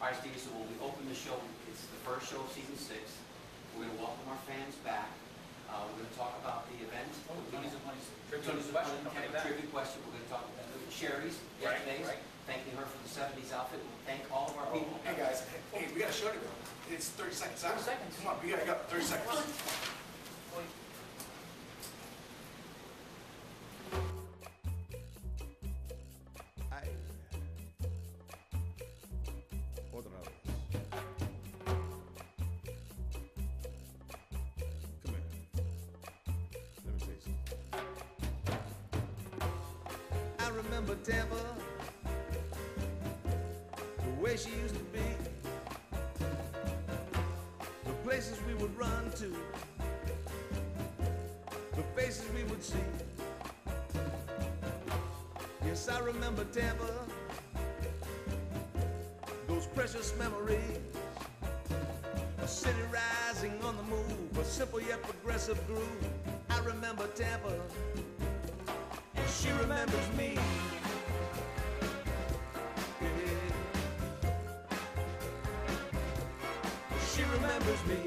All right, Steve, so when we open the show, it's the first show of season 6. We're going to welcome our fans back. We're going to talk about the event. Trivia question. We're going to talk about Sherry's yesterday. Thanking her for the 70s outfit. We'll thank all of our people. Hey guys, hey, we got a show to go. It's 30 seconds. 30 seconds. Come on, we got to go. 30 seconds. Otra vez. Come here. Let me tell you something. I remember Tampa, the way she used to be, the places we would run to, the faces we would see. Yes, I remember Tampa, those precious memories, a city rising on the move, a simple yet progressive groove. I remember Tampa, and she remembers me. Yeah. She remembers me.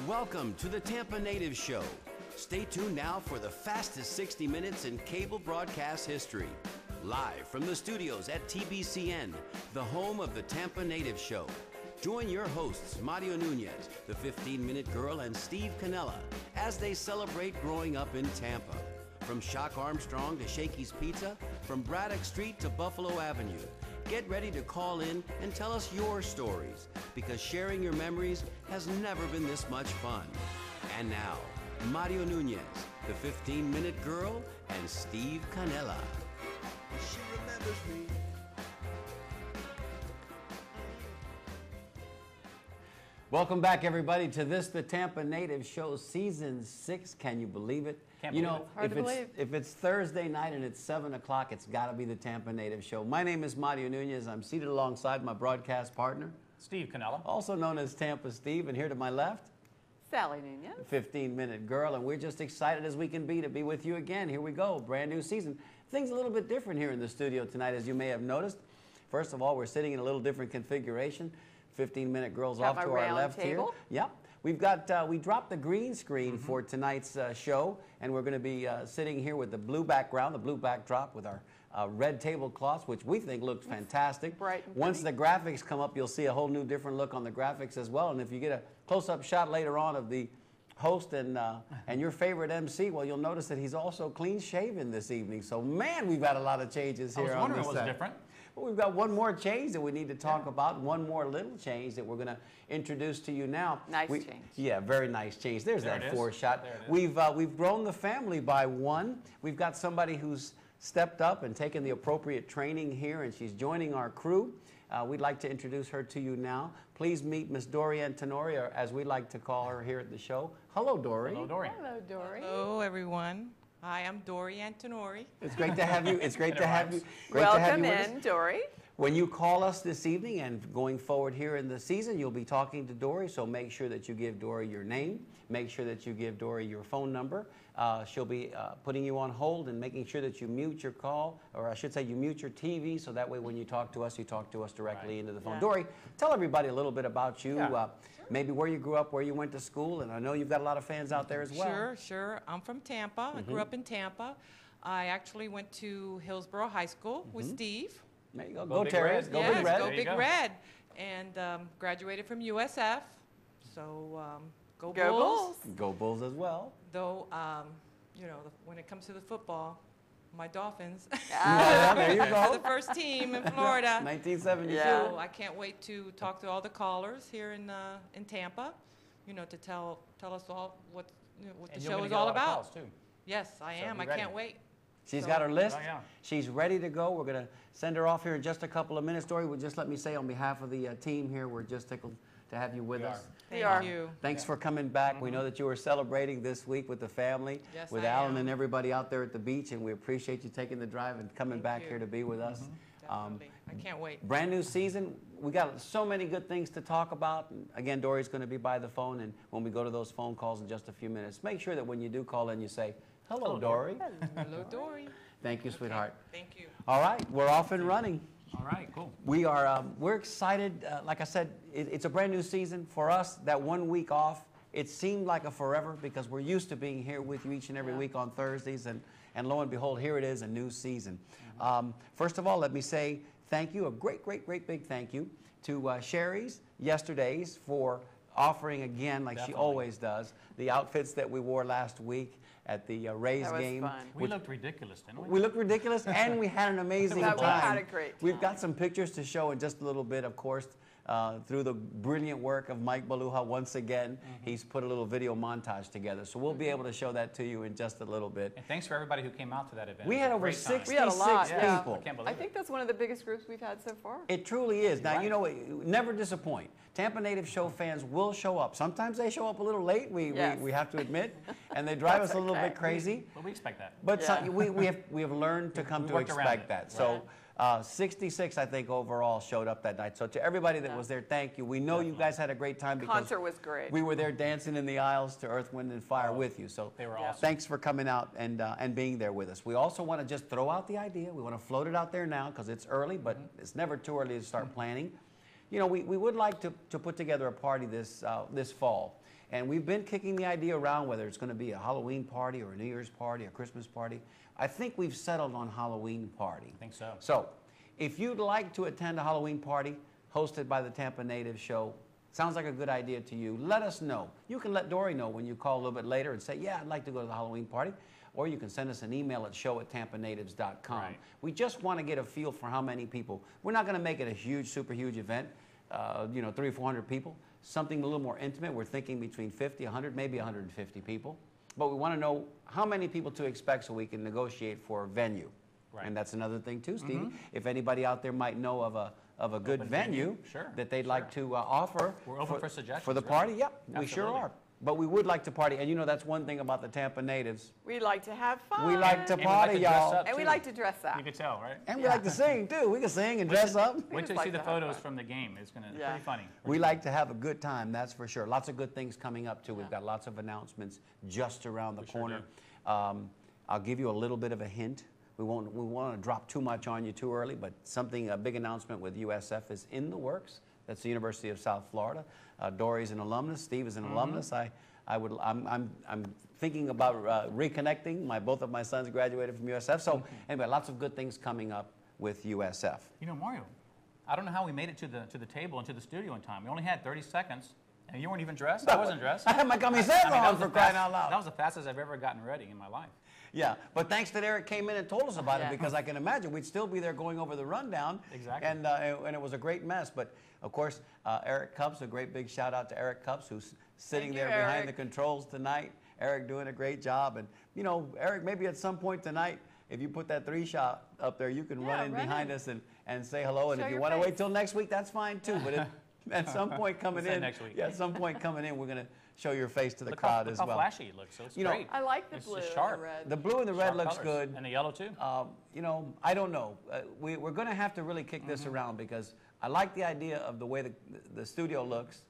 Welcome to the Tampa Native Show. Stay tuned now for the fastest 60 minutes in cable broadcast history. Live from the studios at TBCN, the home of the Tampa Native Show. Join your hosts, Mario Nunez, the 15-Minute Girl, and Steve Canella, as they celebrate growing up in Tampa. From Shock Armstrong to Shakey's Pizza, from Braddock Street to Buffalo Avenue. Get ready to call in and tell us your stories, because sharing your memories has never been this much fun. And now, Mario Nunez, the 15-Minute Girl, and Steve Canella. She remembers me. Welcome back, everybody, to this, the Tampa Native Show, Season 6. Can you believe it? Can't believe it. Hard to believe. If it's Thursday night and it's 7 o'clock, it's got to be the Tampa Native Show. My name is Mario Nunez. I'm seated alongside my broadcast partner, Steve Canella. also known as Tampa Steve, and here to my left, Sally Nunez. 15-Minute Girl, and we're just excited as we can be to be with you again. Here we go, brand new season. Things a little bit different here in the studio tonight, as you may have noticed. First of all, we're sitting in a little different configuration. 15-Minute Girls Have off a to our round left table. here. Yep. We've got, we dropped the green screen for tonight's show, and we're going to be sitting here with the blue background, the blue backdrop with our red tablecloths, which we think looks fantastic. Bright and Once the graphics come up, you'll see a whole new different look on the graphics as well. And if you get a close-up shot later on of the host and your favorite MC, well, you'll notice that he's also clean-shaven this evening. So, man, we've had a lot of changes here on this I was wondering what was different. Well, we've got one more change that we need to talk about, one more little change that we're going to introduce to you now. Nice change. Yeah, very nice change. There's There that it is. foreshot. There it is. We've grown the family by one. We've got somebody who's stepped up and taken the appropriate training here, and she's joining our crew. We'd like to introduce her to you now. Please meet Miss Dory Antonori, or as we like to call her here at the show. Hello, Dory. Hello, Dory. Hello, Dory. Hello, everyone. Hi, I'm Dory Antonori. It's great to have you. It's great to have you. Great to have Welcome you with us. in, Dory. When you call us this evening and going forward here in the season, you'll be talking to Dory, so make sure that you give Dory your name. Make sure that you give Dory your phone number. She'll be putting you on hold and making sure that you mute your call, or I should say you mute your TV, so that way when you talk to us directly into the phone. Yeah. Dory, tell everybody a little bit about you, Yeah. maybe where you grew up, where you went to school, and I know you've got a lot of fans out there as well. Sure. I'm from Tampa. I grew up in Tampa. I actually went to Hillsborough High School with Steve. There you go. Go Go Big Terrors. Red. Go Yes, Big Red. Go There you Big go. Red. And graduated from USF. So go Go Bulls. Bulls. Go Bulls as well. Though, you know, when it comes to the football, my Dolphins Yeah, there you are the go. first team in Florida. 1972. Yeah. So I can't wait to talk to all the callers here in Tampa, you know, to tell us all what the And you're show gonna is get a all lot of about. calls, too. Yes, I So am. be I ready. can't wait. She's So- got her list. Oh, yeah. She's ready to go. We're going to send her off here in just a couple of minutes. Dory, just let me say on behalf of the team here, we're just tickled to have you with We us. are. We Thank are. you. Thanks for coming back. We know that you were celebrating this week with the family, Yes, with I Alan am. and everybody out there at the beach, and we appreciate you taking the drive and coming Thank back you. here to be with us. Definitely. I can't wait. Brand new season. We got so many good things to talk about. And again, Dory's going to be by the phone, and when we go to those phone calls in just a few minutes, make sure that when you do call in, you say Hello, Dory. Hello, Dory. Thank you, sweetheart. Thank you. All right, we're off and running. All right, cool. We are, we're excited. Like I said, it's a brand new season. For us, that 1 week off, it seemed like a forever because we're used to being here with you each and every week on Thursdays. And lo and behold, here it is, a new season. First of all, let me say thank you, a great big thank you to Sherry's Yesterdays for offering again, like she always does, the outfits that we wore last week at the Rays game. That was fun. We looked ridiculous, didn't we? We looked ridiculous, and we had an amazing time. We had a great time. We've got some pictures to show in just a little bit, of course, through the brilliant work of Mike Baluha once again. He's put a little video montage together, so we'll be able to show that to you in just a little bit. And thanks for everybody who came out to that event. We It had was a over great time. 66 We had a lot, yeah. people. I can't believe I think that's one of the biggest groups we've had so far. It truly is. Now, Right. you know, never disappoint. Tampa Native Show fans will show up. Sometimes they show up a little late, Yes. we have to admit, and they drive us a little okay. bit crazy. But we expect that. But Yeah. we have learned to come We to worked around expect it. that. So 66, I think, overall showed up that night. So to everybody that was there, thank you. We know you guys had a great time because Concert was great. we were there dancing in the aisles to Earth, Wind, and Fire with you. So They were Yeah. awesome. thanks for coming out and being there with us. We also want to just throw out the idea. We want to float it out there now because it's early, but it's never too early to start planning. You know, we would like to put together a party this fall. And we've been kicking the idea around whether it's going to be a Halloween party or a New Year's party, a Christmas party. I think we've settled on Halloween party. I think so. So if you'd like to attend a Halloween party hosted by the Tampa Native Show, sounds like a good idea to you, let us know. You can let Dory know when you call a little bit later and say, yeah, I'd like to go to the Halloween party. Or you can send us an email at show@tampanatives.com. Right. We just want to get a feel for how many people. We're not going to make it a huge, super huge event, 300 or 400 people. Something a little more intimate. We're thinking between 50, 100, maybe 150 people. But we want to know how many people to expect so we can negotiate for a venue. Right. And that's another thing too, Stevie. If anybody out there might know of a good Open venue Sure. that they'd like to offer We're open for suggestions, for the really. party, yep, we sure Absolutely. are. But we would like to party, and you know that's one thing about the Tampa Natives. We like to have fun. We like to And we like party, to dress y'all. up, And we too. like to dress up. You could tell, right? And we like to sing too. We can sing and dress up. Wait till just you like see the to have photos fun. from the game. It's going to be Yeah. pretty funny. We like to have a good time, that's for sure. Lots of good things coming up too. We've got lots of announcements just around the sure corner. I'll give you a little bit of a hint. We won't want to drop too much on you too early, but a big announcement with USF is in the works. That's the University of South Florida. Dory's an alumnus. Steve is an alumnus. I'm thinking about reconnecting. Both of my sons graduated from USF. So anyway, lots of good things coming up with USF. You know, Mario, I don't know how we made it to the table and to the studio in time. We only had 30 seconds, and you weren't even dressed. I wasn't dressed. I had my camiseta that on was for the crying fast- out loud. That was the fastest I've ever gotten ready in my life. Yeah, but thanks that Eric came in and told us about it Yeah. because I can imagine we'd still be there going over the rundown. Exactly. And it was a great mess. But of course, Eric Cups, a great big shout out to Eric Cups, who's sitting Thank you, there behind Eric. the controls tonight. Eric doing a great job. And, you know, Eric, maybe at some point tonight, if you put that 3-shot up there, you can run in run behind in. us and say hello. And Show if you your want to wait face. till next week, that's fine too. But at some point coming We'll say in, next week. yeah, at some point coming in, we're going to show your face to the Look crowd how, as look well. how flashy it looks. So it's You know, great. I like the It's blue sharp. and the red. The blue and the red Sharp looks colors. good. And the yellow, too. You know, I don't know. We're going to have to really kick this around because I like the idea of the way the studio looks,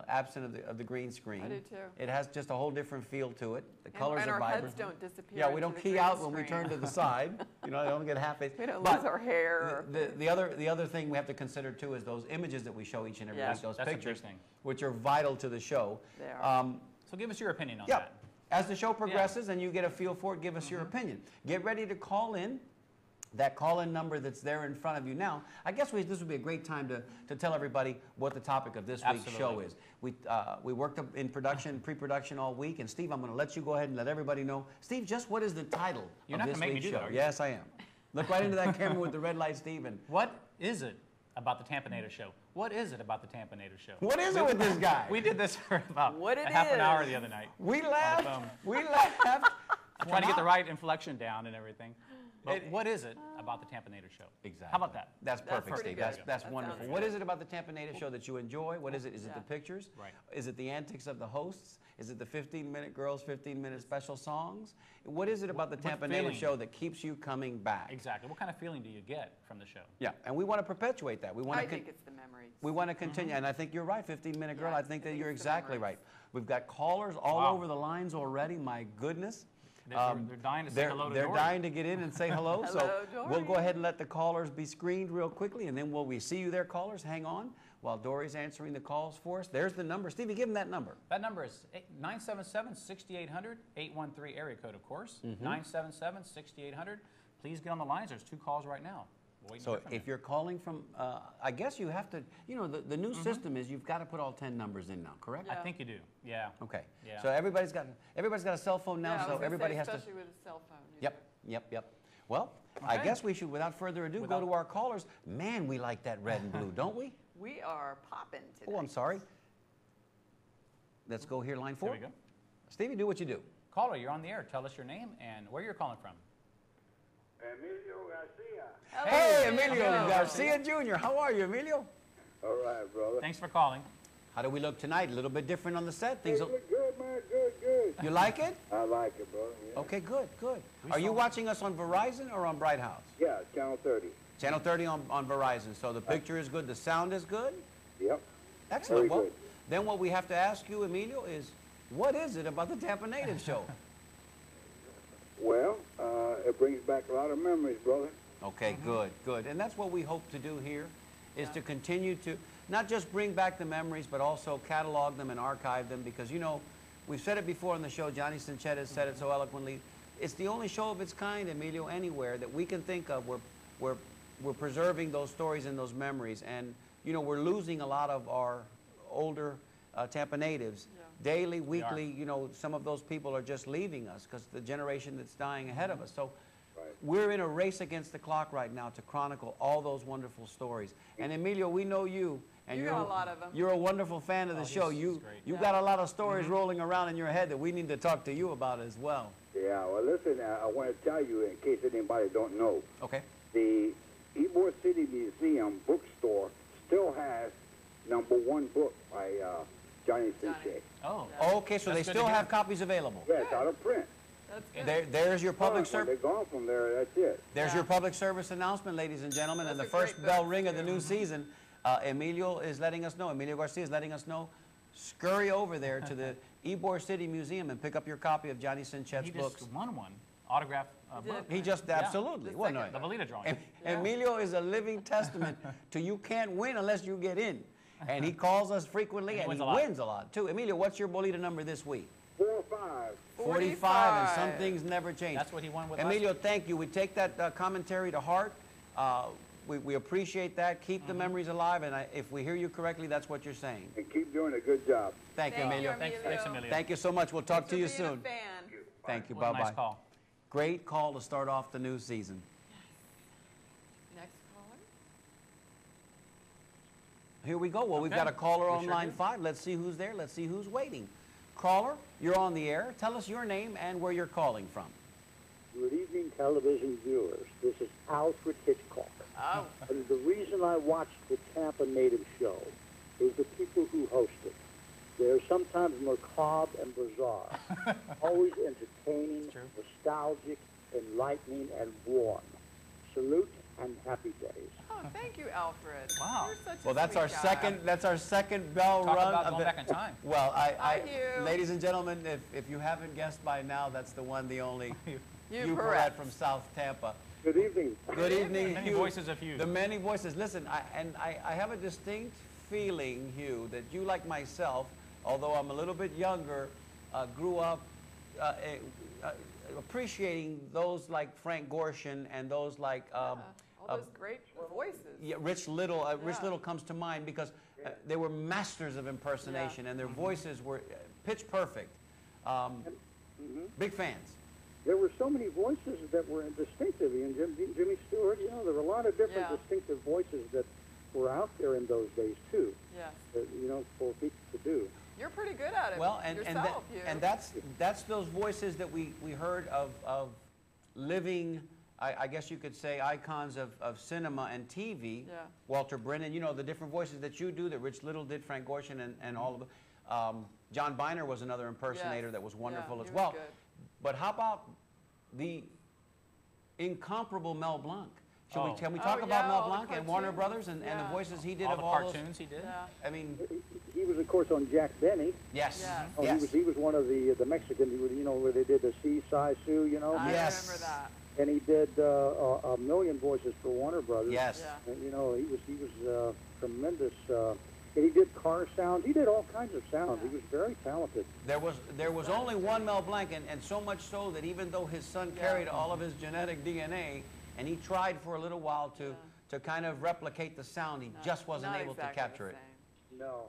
absent of the green screen. I do too. It has just a whole different feel to it. The colors and are our vibrant. heads don't disappear. Yeah, we into don't the key green out when we screen. turn to the side. You know, I don't get half it. We don't But lose our hair. the other thing we have to consider too is those images that we show each and every Yeah. week, those That's a big pictures, thing. which are vital to the show. They are. So give us your opinion on Yeah. that. As the show progresses and you get a feel for it, give us your opinion. Get ready to call in. That call-in number that's there in front of you now. I guess this would be a great time to tell everybody what the topic of this week's show Absolutely. is. We worked up in production, pre-production all week, and Steve, I'm going to let you go ahead and let everybody know. Steve, just what is the title You're of not this gonna make me week's do show? that, are you? Yes, I am. Look right into that camera with the red light, Steve. And What is it about the Tampa Native Show? What is it about the Tampa Native Show? what is it with this guy? We did this for about What a it half an hour is. the other night. We phone. laughed. We laughed. Trying to get the right inflection down and everything. But what is it about the Tampa Native Show? Exactly. How about that? That's perfect, pretty Steve. good. That's That wonderful. sounds What good. is it about the Tampa Native Show that you enjoy? What is it? Is it the Yeah. pictures? Right. Is it the antics of the hosts? Is it the 15-minute girls, 15-minute special songs? What is it about the What Tampa Native feeling? Show that keeps you coming back? Exactly. What kind of feeling do you get from the show? Yeah, and we want to perpetuate that. We want I to. think it's the memories. We want to continue, and I think you're right, 15-minute girl. Yeah, I think I that think you're it's the exactly right. memories. We've got callers all Wow. over the lines already. My goodness. They're dying to say hello to They're Dory. dying to get in and say hello. So Hello, we'll go Dory. ahead and let the callers be screened real quickly, and then will we see you there, callers? Hang on while Dory's answering the calls for us. There's the number. Stevie, give them that number. That number is 977-6800, 813 area code, of course. 977-6800. Please get on the lines. There's 2 calls right now. Waiting to So hear from if you. you're calling from, I guess you have to, you know, the new system is you've got to put all 10 numbers in now, correct? I think you do. Yeah. Okay. Yeah. So everybody's got a cell phone now, Yeah, I was so gonna everybody say, has to. especially with a cell phone. Yep. Well, I Okay. guess we should, without further ado, go to our callers. Man, we like that red and blue, don't we? We are popping today. Oh, I'm sorry. Let's go here, line 4. There we go. Stevie, do what you do. Caller, you're on the air. Tell us your name and where you're calling from. Emilio Garcia. Hello, Hey, Emilio. Emilio Garcia Jr., how are you, Emilio? All right, brother. Thanks for calling. How do we look tonight? A little bit different on the set. Things. Hey, look good, man. Good. You like it? I like it, brother. Yeah. Okay, good. We Are you saw- watching us on Verizon or on Bright House? Yeah, Channel 30. Channel 30 on Verizon. So the picture is good, the sound is good? Yep. Excellent. Very Well, good. then what we have to ask you, Emilio, is what is it about the Tampa Native Show? Well, it brings back a lot of memories, brother. Okay, good. And that's what we hope to do here, is to continue to not just bring back the memories, but also catalog them and archive them, because, you know, we've said it before on the show, Johnny Sanchez has said it so eloquently, it's the only show of its kind, Emilio, anywhere that we can think of where we're preserving those stories and those memories. And, you know, we're losing a lot of our older Tampa natives. Daily, weekly, you know, some of those people are just leaving us because the generation that's dying ahead of us. So we're in a race against the clock right now to chronicle all those wonderful stories. And Emilio, we know you. And You you're got a lot of 'em. You're a wonderful fan of the show. he's great. You got a lot of stories rolling around in your head that we need to talk to you about as well. Yeah, well, listen, I want to tell you, in case anybody don't know, Okay. the Ybor City Museum bookstore still has #1 book by Johnny Sanchez. Oh. Okay, so That's they good to still hear. have copies available. Yeah, it's out of print. That's good. There's your public When service. they're gone from there, that's it. There's Yeah. your public service announcement, ladies and gentlemen, and the Those are first great bell books, ring of the too. new season. Emilio is letting us know, Emilio Garcia is letting us know, scurry over there to the Ybor City Museum and pick up your copy of Johnny Sanchez's He books. just won one. Autographed He book. did. He just, Yeah. absolutely. The Well, no, second The Valita drawing. Emilio is a living testament to you can't win unless you get in. And he calls us frequently, and wins he a lot. wins a lot, too. Emilio, what's your bolita number this week? 4-5. 45, and some things never change. That's what he won with us. Emilio, thank you. We take that commentary to heart. We appreciate that. Keep the memories alive, and if we hear you correctly, that's what you're saying. And keep doing a good job. Thank you, Thank you, Emilio. Emilio. Thanks, Emilio. Thank you so much. We'll talk Thanks to for you being soon. a fan. Thank you. What a Bye-bye. nice call. Great call to start off the new season. Next caller. Here we go. Well, we've Okay. got a caller We on sure line do. 5. Let's see who's there. Let's see who's waiting. Caller, you're on the air. Tell us your name and where you're calling from. Good evening, television viewers. This is Alfred Hitchcock. Oh, And the reason I watched the Tampa Native Show is the people who host it. They're sometimes macabre and bizarre, always entertaining, True. nostalgic, enlightening, and warm. Salute and happy days. oh, thank you, Alfred. Wow. You're such a Well, that's sweet our guy. second bell Talk rung about of going the, back in time. Well, Thank you. ladies and gentlemen, if you haven't guessed by now, that's the one, the only You Hugh correct. Perret from South Tampa. Good evening. Good evening, Many Hugh. voices of Hugh. The many voices. Listen, I have a distinct feeling, Hugh, that you, like myself, although I'm a little bit younger, grew up appreciating those like Frank Gorshin and those like All those great voices. yeah, Rich Little. Rich Yeah. Little comes to mind because they were masters of impersonation, and their voices were pitch perfect. Big fans. There were so many voices that were distinctive. And Jimmy Stewart, you know, there were a lot of different Yeah. distinctive voices that were out there in those days, too, Yes. you know, for people to do. You're pretty good at it Well, yourself, Hugh. and that's those voices that we heard of living, I guess you could say, icons of cinema and TV. Yeah. Walter Brennan, you know, the different voices that you do, that Rich Little did, Frank Gorshin, and all of them. John Biner was another impersonator Yes. that was wonderful Yeah, as he was well. good. But how about the incomparable Mel Blanc? Can we talk about yeah, Mel all the Blanc and Warner cartoons. Brothers and the Yeah. voices he did All of the all cartoons he did. Yeah. those? I mean, He was, of course, on Jack Benny. yes. Yes. Oh, Yes. he was one of the Mexicans. He was, where they did the Seaside Sue, I Yes. remember that. and he did a million voices for Warner Brothers. Yes. Yeah. And, he was tremendous. And he did car sounds. He did all kinds of sounds. He was very talented. There was only one Mel Blanc, and so much so that even though his son carried all of his genetic DNA, and he tried for a little while to kind of replicate the sound, he just wasn't Not able exactly to capture the it. same. No,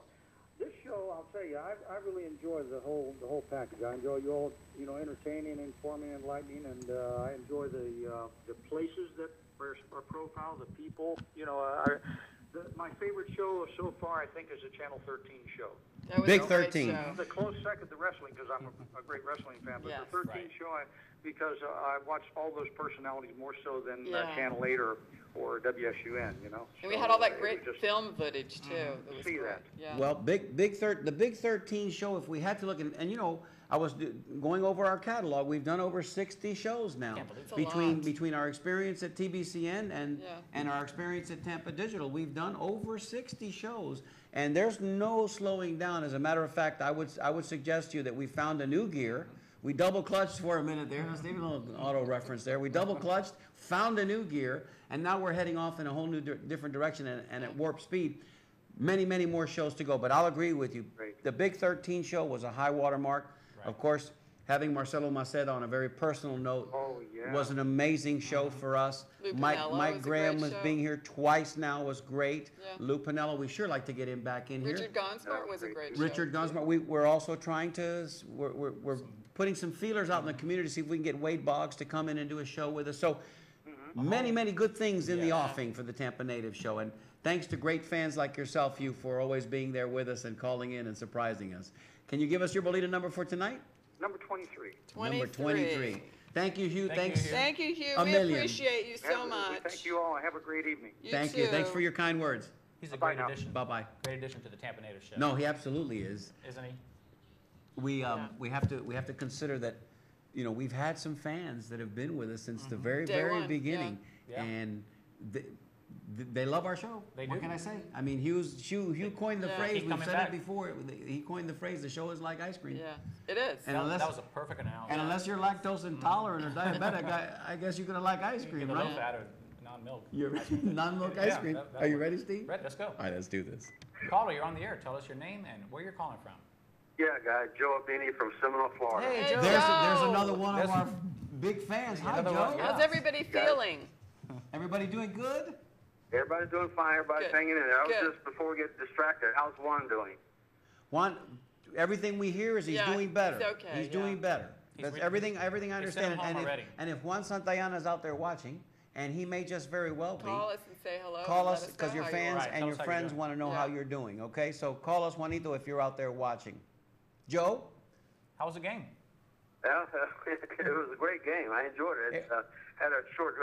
this show, I'll tell you, I really enjoy the whole package. I enjoy you all, entertaining, informing, enlightening, and I enjoy the places that are profiled, the people. My favorite show so far, I think, is the Channel 13 show. That was Big a great 13. show. The close second to wrestling, because I'm a great wrestling fan, but Yes. the 13 Right. show, because I watched all those personalities more so than Yeah. Channel 8 or WSUN, And we had all that it great was just- film footage too. That was See great. that. Yeah. Well, the Big 13 show, if we had to look at, and I was going over our catalog. We've done over 60 shows now. Can't believe it. It's a lot. Between our experience at TBCN Yeah. and our experience at Tampa Digital, we've done over 60 shows, and there's no slowing down. As a matter of fact, I would suggest to you that we found a new gear. We double clutched for a minute there. Let's leave a little auto reference there. We double clutched, found a new gear, and now we're heading off in a whole new different direction and at warp speed. Many, many more shows to go, but I'll agree with you. Great. The Big 13 show was a high water mark. Right. Of course, having Marcelo Macedo on a very personal note Oh, yeah. was an amazing show for us. Lou Mike Pinello was a Graham great was show. being here twice now was great. Yeah. Lou Pinello, we sure like to get him back in Richard here. Gonsmart was a great show. Richard Gonsmart, we're also trying to, we're putting some feelers out in the community to see if we can get Wade Boggs to come in and do a show with us. So many, many good things in the offing for the Tampa Native Show. And thanks to great fans like yourself, Hugh, for always being there with us and calling in and surprising us. Can you give us your Bolita number for tonight? Number 23. Number 23. Thank you, Hugh. Thank you, Thanks. Hugh. Thank you, Hugh. A We million. appreciate you so Absolutely. much. Thank you all. Have a great evening. Thank too. you. Thanks for your kind words. He's a Bye great now. addition. Bye-bye. Great addition to the Tampa Native Show. No, he absolutely is. Isn't he? We have to consider that, we've had some fans that have been with us since the very, Day very one, beginning, yeah. and they love our show. They What do. can I say? I mean, Hugh coined the Yeah. phrase. Keep We've coming said back. it before. He coined the phrase. The show is like ice cream. Yeah, it is. And That, unless that was a perfect analogy. and unless you're lactose intolerant or diabetic, I guess you're gonna like ice cream, Either right? low fat or non-milk. You're non-milk ice Yeah, cream. that Are you works. ready, Steve? Ready, let's go. All right, let's do this. Caller, you're on the air. Tell us your name and where you're calling from. Yeah, guy, Joe Abini from Seminole, Florida. Hey, Joe. There's another one of There's- our big fans. Hi, Another Joe. one, yeah. How's everybody feeling? Everybody doing good? Everybody's doing fine. Everybody's Good. hanging in there. I was Good. just, before we get distracted, how's Juan doing? Juan, everything we hear is he's Yeah, doing better. he's okay, He's yeah. doing better. He's That's re- everything I they sent understand. him home And already. if Juan Santayana is out there watching, and he may just very well be, Call us and say hello. call and us let because know your how you fans are. Right, and tell your us how you're friends doing. want to know Yeah. how you're doing. Okay, so call us, Juanito, if you're out there watching. Joe? How was the game? Yeah, it was a great game. I enjoyed it. Had a short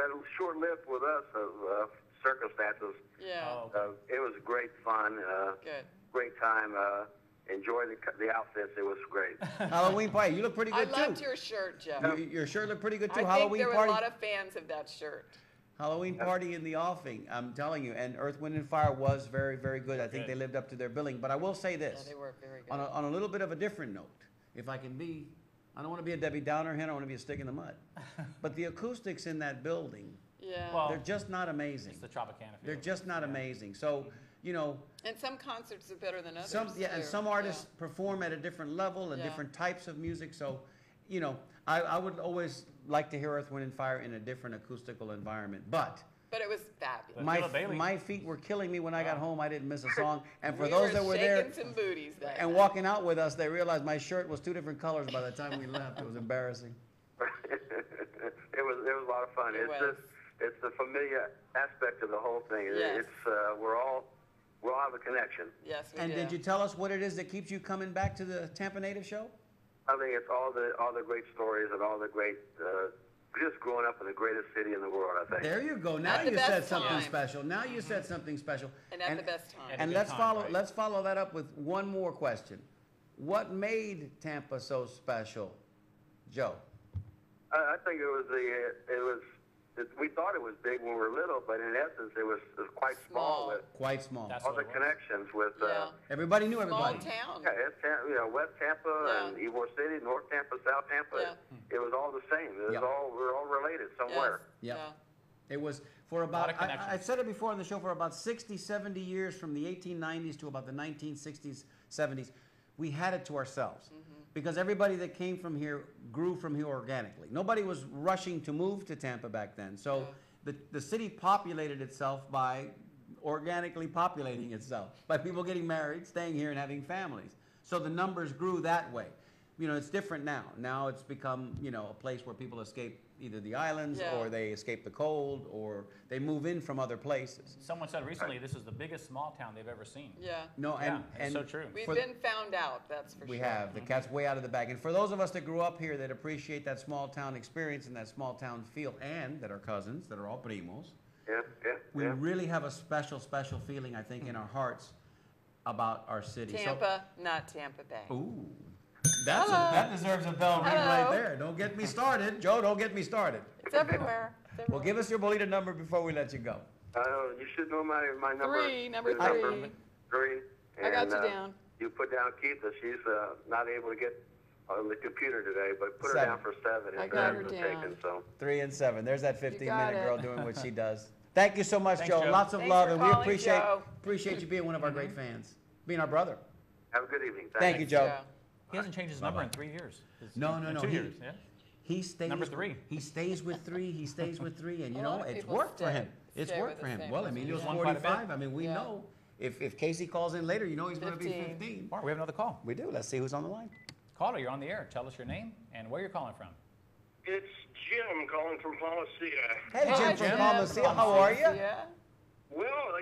lived with us of circumstances. Yeah, Oh, It was great fun. good. Great time. Enjoyed the outfits. It was great. Halloween party. You look pretty I good loved too. your shirt, Joe. Your shirt looked pretty good too. I think Halloween there were party. a lot of fans of that shirt. Halloween party in the offing. I'm telling you, and Earth, Wind, and Fire was very, very good. I think Good. they lived up to their billing. But I will say Yeah, this, they were very good. on a little bit of a different note, if I can be, I don't want to be a Debbie Downer here. I don't want to be a stick in the mud. But the acoustics in that building, Yeah. Well, they're just not amazing. it's the Tropicana They're field. just not amazing. So, and some concerts are better than others. and too. some artists perform at a different level and Yeah. different types of music. So, I would always like to hear Earth, Wind, and Fire in a different acoustical environment. But But it was fabulous. But my Philip Bailey- my feet were killing me when I got home. I didn't miss a song. And for We those that were there shaking some booties that and night. walking out with us, they realized my shirt was 2 different colors by the time we left. It was embarrassing. it was a lot of fun. It was. It's the familiar aspect of the whole thing. Yes. It's we all have a connection. Yes, we And do. did you tell us what it is that keeps you coming back to the Tampa Native Show? I think it's all the great stories and all the great just growing up in the greatest city in the world. I think. There you go. Now At the you best said something time. special. Now you said something special. And at the best time. At a And good let's time, right. let's follow that up with one more question. What made Tampa so special, Joe? I think it was we thought it was big when we were little, but in essence, it was quite small. With Quite small. That's all what the it was. connections with. Everybody knew Small everybody. town. Yeah, it's West Tampa and Ybor City, North Tampa, South Tampa. Yeah. It was all the same. It was Yep. we're all related somewhere. Yep. Yeah. It was for about, of connections. I said it before on the show, for about 60, 70 years, from the 1890s to about the 1960s, 70s, we had it to ourselves. Because everybody that came from here grew from here organically. Nobody was rushing to move to Tampa back then. So the city populated itself by organically populating itself, by people getting married, staying here, and having families. So the numbers grew that way. You know, it's different now. Now it's become, you know, a place where people escape either the islands or they escape the cold or they move in from other places. Someone said recently this is the biggest small town they've ever seen. Yeah. No, Yeah, and it's so true. We've been found out, that's for sure. we have. The cat's way out of the bag. And for those of us that grew up here that appreciate that small town experience and that small town feel, and that are cousins, that are all primos, we really have a special, special feeling, I think, in our hearts about our city. Tampa, not Tampa Bay. So, ooh, that deserves a bell ring right there. Don't get me started. Joe, don't get me started. It's everywhere. It's everywhere. Well, give us your bolita number before we let you go. You should know my number. Number The three. Three. I got you And, down. You put down Keitha. She's not able to get on the computer today, but put her 7. down for 7. I If got that her was down. taken, so. 3 and 7. There's that got 15-minute it. girl doing what she does. Thank you so much, Thanks, Joe. Joe. Lots of Thanks love, for and we calling, appreciate Joe. you being one of our great fans, being our brother. Have a good evening. Thank you, Joe. He hasn't changed his number in 3 years. No. 2 years, yeah. He stays. Number 3. He stays with 3. He stays with 3, and you A know lot of it's people worked for him. It's stay worked with for the him. same Well, person. Emilio's He's won quite a bit. 45. I mean, we Yeah. know if Casey calls in later, you know he's going to be 15. 15. Mark, we have another call. We do. Let's see who's on the line. Caller, you're on the air. Tell us your name and where you're calling from. It's Jim calling from Policia. Hey, Hi, Jim from Jim. Palmacia, how are you? Yeah. Well, I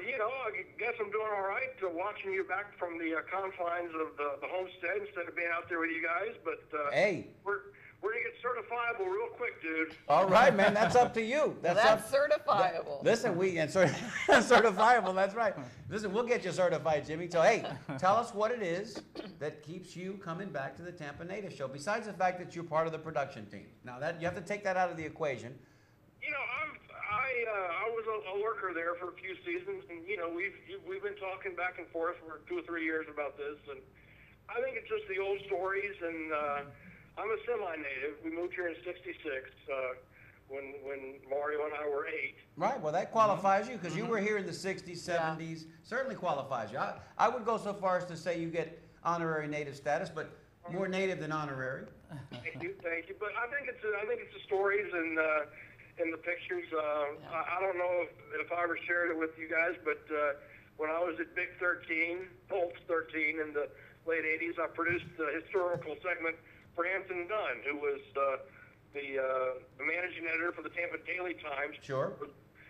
guess I'm doing all right watching you back from the confines of the homestead instead of being out there with you guys. But Hey. we're going to get certifiable real quick, dude. All right, man. That's up to you. That's certifiable. Listen, certifiable. That's right. Listen, we'll get you certified, Jimmy. So, hey, tell us what it is that keeps you coming back to the Tampa Native Show. Besides the fact that you're part of the production team. Now, that you have to take that out of the equation. I was a lurker there for a few seasons, and we've been talking back and forth for 2 or 3 years about this, and I think it's just the old stories. And I'm a semi-native. We moved here in '66 when Mario and I were 8. Right. Well, that qualifies you because you were here in the 60s, 70s. Certainly qualifies you. I would go so far as to say you get honorary native status, but more native than honorary. Thank you. But I think it's the stories and the pictures. I don't know if I ever shared it with you guys, but when I was at Big 13, Pulse 13 in the late '80s, I produced the historical segment for Anthony Dunn, who was the managing editor for the Tampa Daily Times. Sure.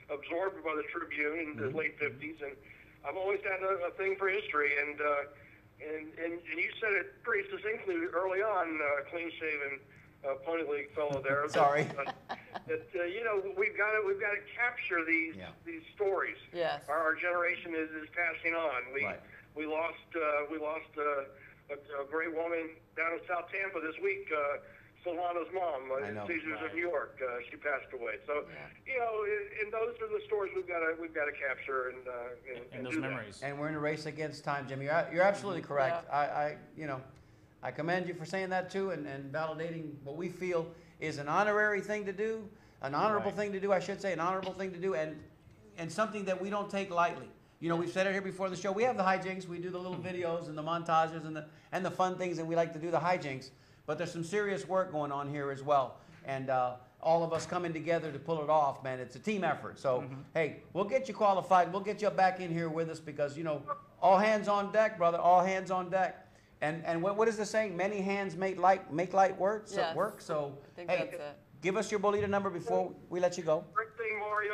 Absorbed by the Tribune in the late '50s, and I've always had a thing for history. And you said it pretty succinctly early on, clean-shaven Pony League fellow there. Sorry. That we've got to capture these stories. Yes. Our generation is passing on. We lost a great woman down in South Tampa this week. Solano's mom, Caesars of New York. She passed away. So, and those are the stories we've got to capture and those do memories. that. And we're in a race against time, Jimmy. You're absolutely correct. Yeah. I commend you for saying that too, and validating what we feel is an honorary thing to do, an honorable thing to do, I should say, an honorable thing to do, and something that we don't take lightly. We've said it here before the show. We have the hijinks. We do the little videos and the montages and the fun things, and we like to do the hijinks. But there's some serious work going on here as well. And all of us coming together to pull it off, man. It's a team effort. So, hey, we'll get you qualified. We'll get you back in here with us because, all hands on deck, brother. All hands on deck. And what is the saying? Many hands make light work. Yes. So, I think hey, that's it. give us your bolita number before we let you go. Great thing, Mario.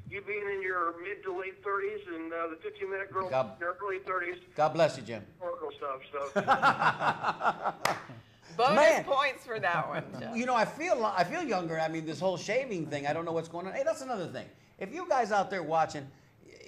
You being in your mid to late 30s and the 15-minute girl in their early 30s. God bless you, Jim. Historical stuff. So. Bonus points for that one, Jeff. I feel younger. I mean, this whole shaving thing, I don't know what's going on. Hey, that's another thing. If you guys out there watching,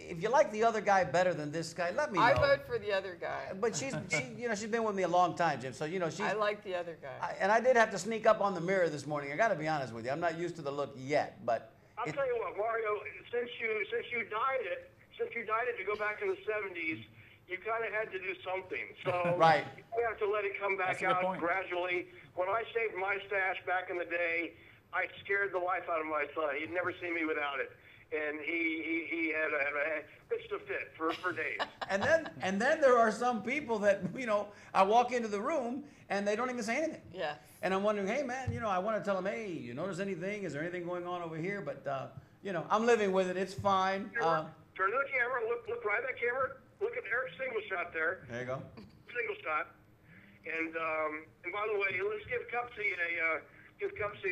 if you like the other guy better than this guy, let me know. I vote for the other guy. But she's been with me a long time, Jim. So I like the other guy. and I did have to sneak up on the mirror this morning. I got to be honest with you. I'm not used to the look yet, but I'll tell you what, Mario. Since you dyed it to go back in the '70s, you kind of had to do something. So right. You have to let it come back out gradually. When I saved my stash back in the day, I scared the life out of my son. He'd never seen me without it. And he had a pitched a fit for days. And then there are some people that, I walk into the room and they don't even say anything. Yeah. And I'm wondering, hey man, I want to tell them, hey, you notice anything? Is there anything going on over here? But I'm living with it. It's fine. Turn to the camera. Look right at that camera. Look at Eric's single shot there. There you go. Single shot. And by the way, let's give Cupsy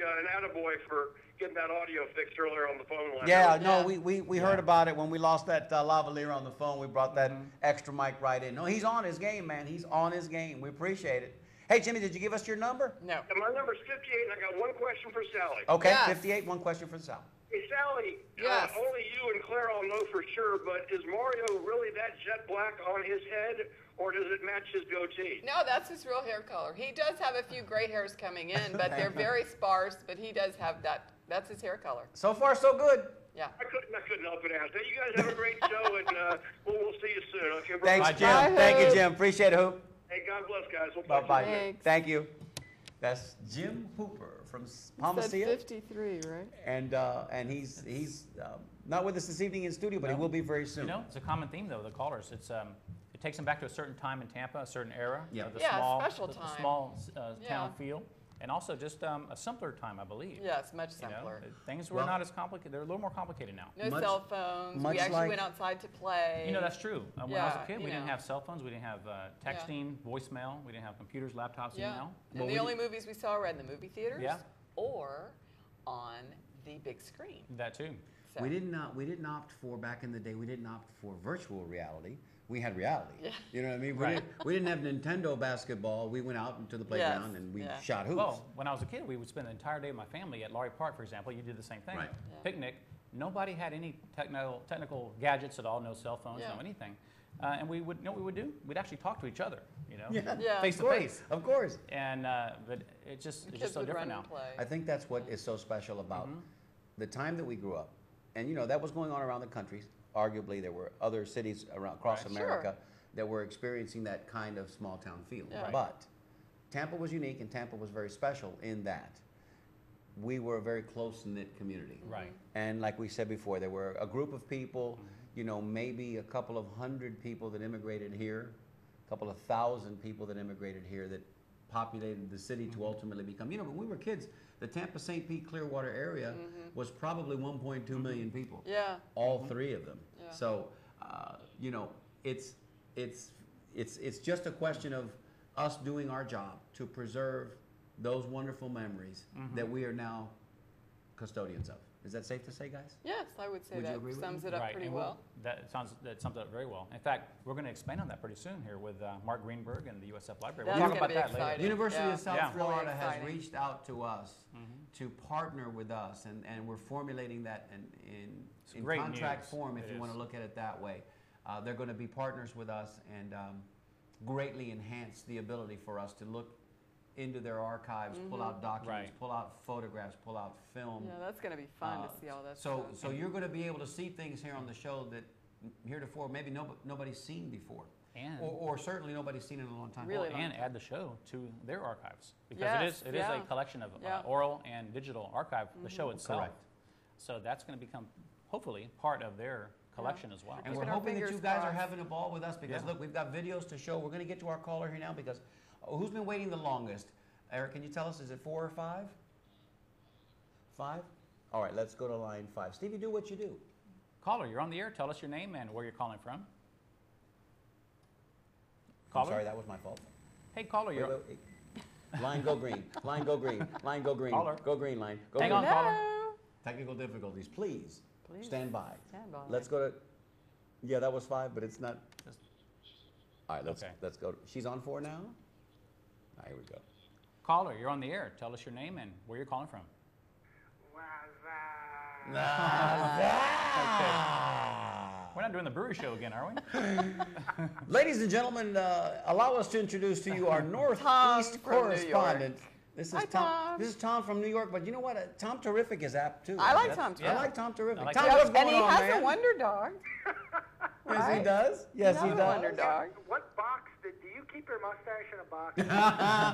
an attaboy for getting that audio fixed earlier on the phone line. Yeah, no, we heard about it when we lost that lavalier on the phone. We brought that extra mic right in. No, he's on his game, man. He's on his game. We appreciate it. Hey, Jimmy, did you give us your number? No. And my number's 58, and I got one question for Sally. Okay, Yes. 58, one question for Sally. Hey, Sally, Yes. only you and Claire all know for sure, but is Mario really that jet black on his head, or does it match his goatee? No, that's his real hair color. He does have a few gray hairs coming in, but they're very sparse, but he does have that. That's his hair color. So far, so good. Yeah. I couldn't help it out. You guys have a great show, and we'll see you soon. Okay, bro? Thanks, Jim. Bye, Thank you, Hoop. Jim. Appreciate it, Hoop. Hey, God bless, guys. We'll talk to Bye-bye. you later. Thanks. Thank you. That's Jim Hooper from Palmacia. 53, right? And he's not with us this evening in studio, but he will be very soon. It's a common theme though. The callers, it takes them back to a certain time in Tampa, a certain era. Yeah. The Yeah, a small, special the time. small Yeah. town feel, and also just a simpler time, I believe. Yes, much simpler. Things were Well- not as complicated. They're a little more complicated now. No Much- cell phones. much We actually like- went outside to play. That's true. When I was a Yeah, kid, we you didn't know. have cell phones. We didn't have texting, voicemail. We didn't have computers, laptops, Yeah. email. And Well, the we only movies we saw were in the movie theaters Yeah. or on the big screen. That too. So, We didn't opt for, back in the day, we didn't opt for virtual reality. We had reality. Yeah. You know what I mean? Right. We didn't have Nintendo basketball. We went out into the playground and we Yeah. shot hoops. Well, when I was a kid, we would spend the entire day with my family at Laurie Park, for example. You did the same thing. Right. Yeah. Picnic. Nobody had any technical gadgets at all. No cell phones. Yeah. No anything. And we would, what we would do? We'd actually talk to each other. Yeah. Face of to course, face. of course. And but it's just kids so would different run now. and play. I think that's what is so special about the time that we grew up. And that was going on around the country. Arguably, there were other cities across Right. America Sure. that were experiencing that kind of small town feel. Yeah. Right. But Tampa was unique, and Tampa was very special in that we were a very close-knit community. Right. And like we said before, there were a group of people, maybe a couple of hundred people that immigrated here, a couple of thousand people that immigrated here that populated the city to ultimately become, when we were kids, the Tampa, St. Pete, Clearwater area was probably 1.2 million people. Yeah. All three of them. Yeah. So, it's just a question of us doing our job to preserve those wonderful memories that we are now custodians of. Is that safe to say, guys? Yes, I would say Would you that agree with sums me? it up Right. pretty And well. that sums it up very well. In fact, we're going to expand on that pretty soon here with Mark Greenberg and the USF Library. That's We'll talk gonna about be that later. exciting. University Yeah. of South Yeah. Florida Really has exciting. reached out to us to partner with us, and we're formulating that in great contract news. form, if It you want to is. look at it that way. They're going to be partners with us and greatly enhance the ability for us to look into their archives, pull out documents, Right. pull out photographs, pull out film. Yeah, that's going to be fun to see all that So stuff. you're going to be able to see things here on the show that heretofore maybe nobody's seen before. And- or certainly nobody's seen in a long time. Really and add the show to their archives because Yes, it is yeah. a collection of Yeah. oral and digital archive. The show itself. Correct. So that's going to become hopefully part of their collection as well. And we're Keeping our hoping that you fingers guys are crossed. having a ball with us because Yeah. look, we've got videos to show. We're going to get to our caller here now because who's been waiting the longest? Eric, can you tell us, is it 4 or 5? 5? All right, let's go to line 5. Stevie, do what you do. Caller, you're on the air. Tell us your name and where you're calling from. I'm Caller? sorry, that was my fault. Hey, caller, Wait, you're wait, wait. Line go green. Line go green. Line go green. Caller. Go green line. Go Hang green. on, caller. Hello? Technical difficulties. Please, Please. stand by. Stand by. Let's go to. Yeah, that was 5, but it's not. All right, Okay. let's go. She's on 4 now. All right, here we go. Caller, you're on the air. Tell us your name and where you're calling from. We're not doing the brewery show again, are we? Ladies and gentlemen, allow us to introduce to you our Northeast correspondent. This is Tom. This is Tom from New York, but you know what? Tom Terrific is apt too. I like Tom Terrific. I like Tom Terrific. Like Tom, what's going and he on, has man? a Wonder Dog. Yes, he does. Yes, he a does. Wonder Dog. What box do you keep your mustache in a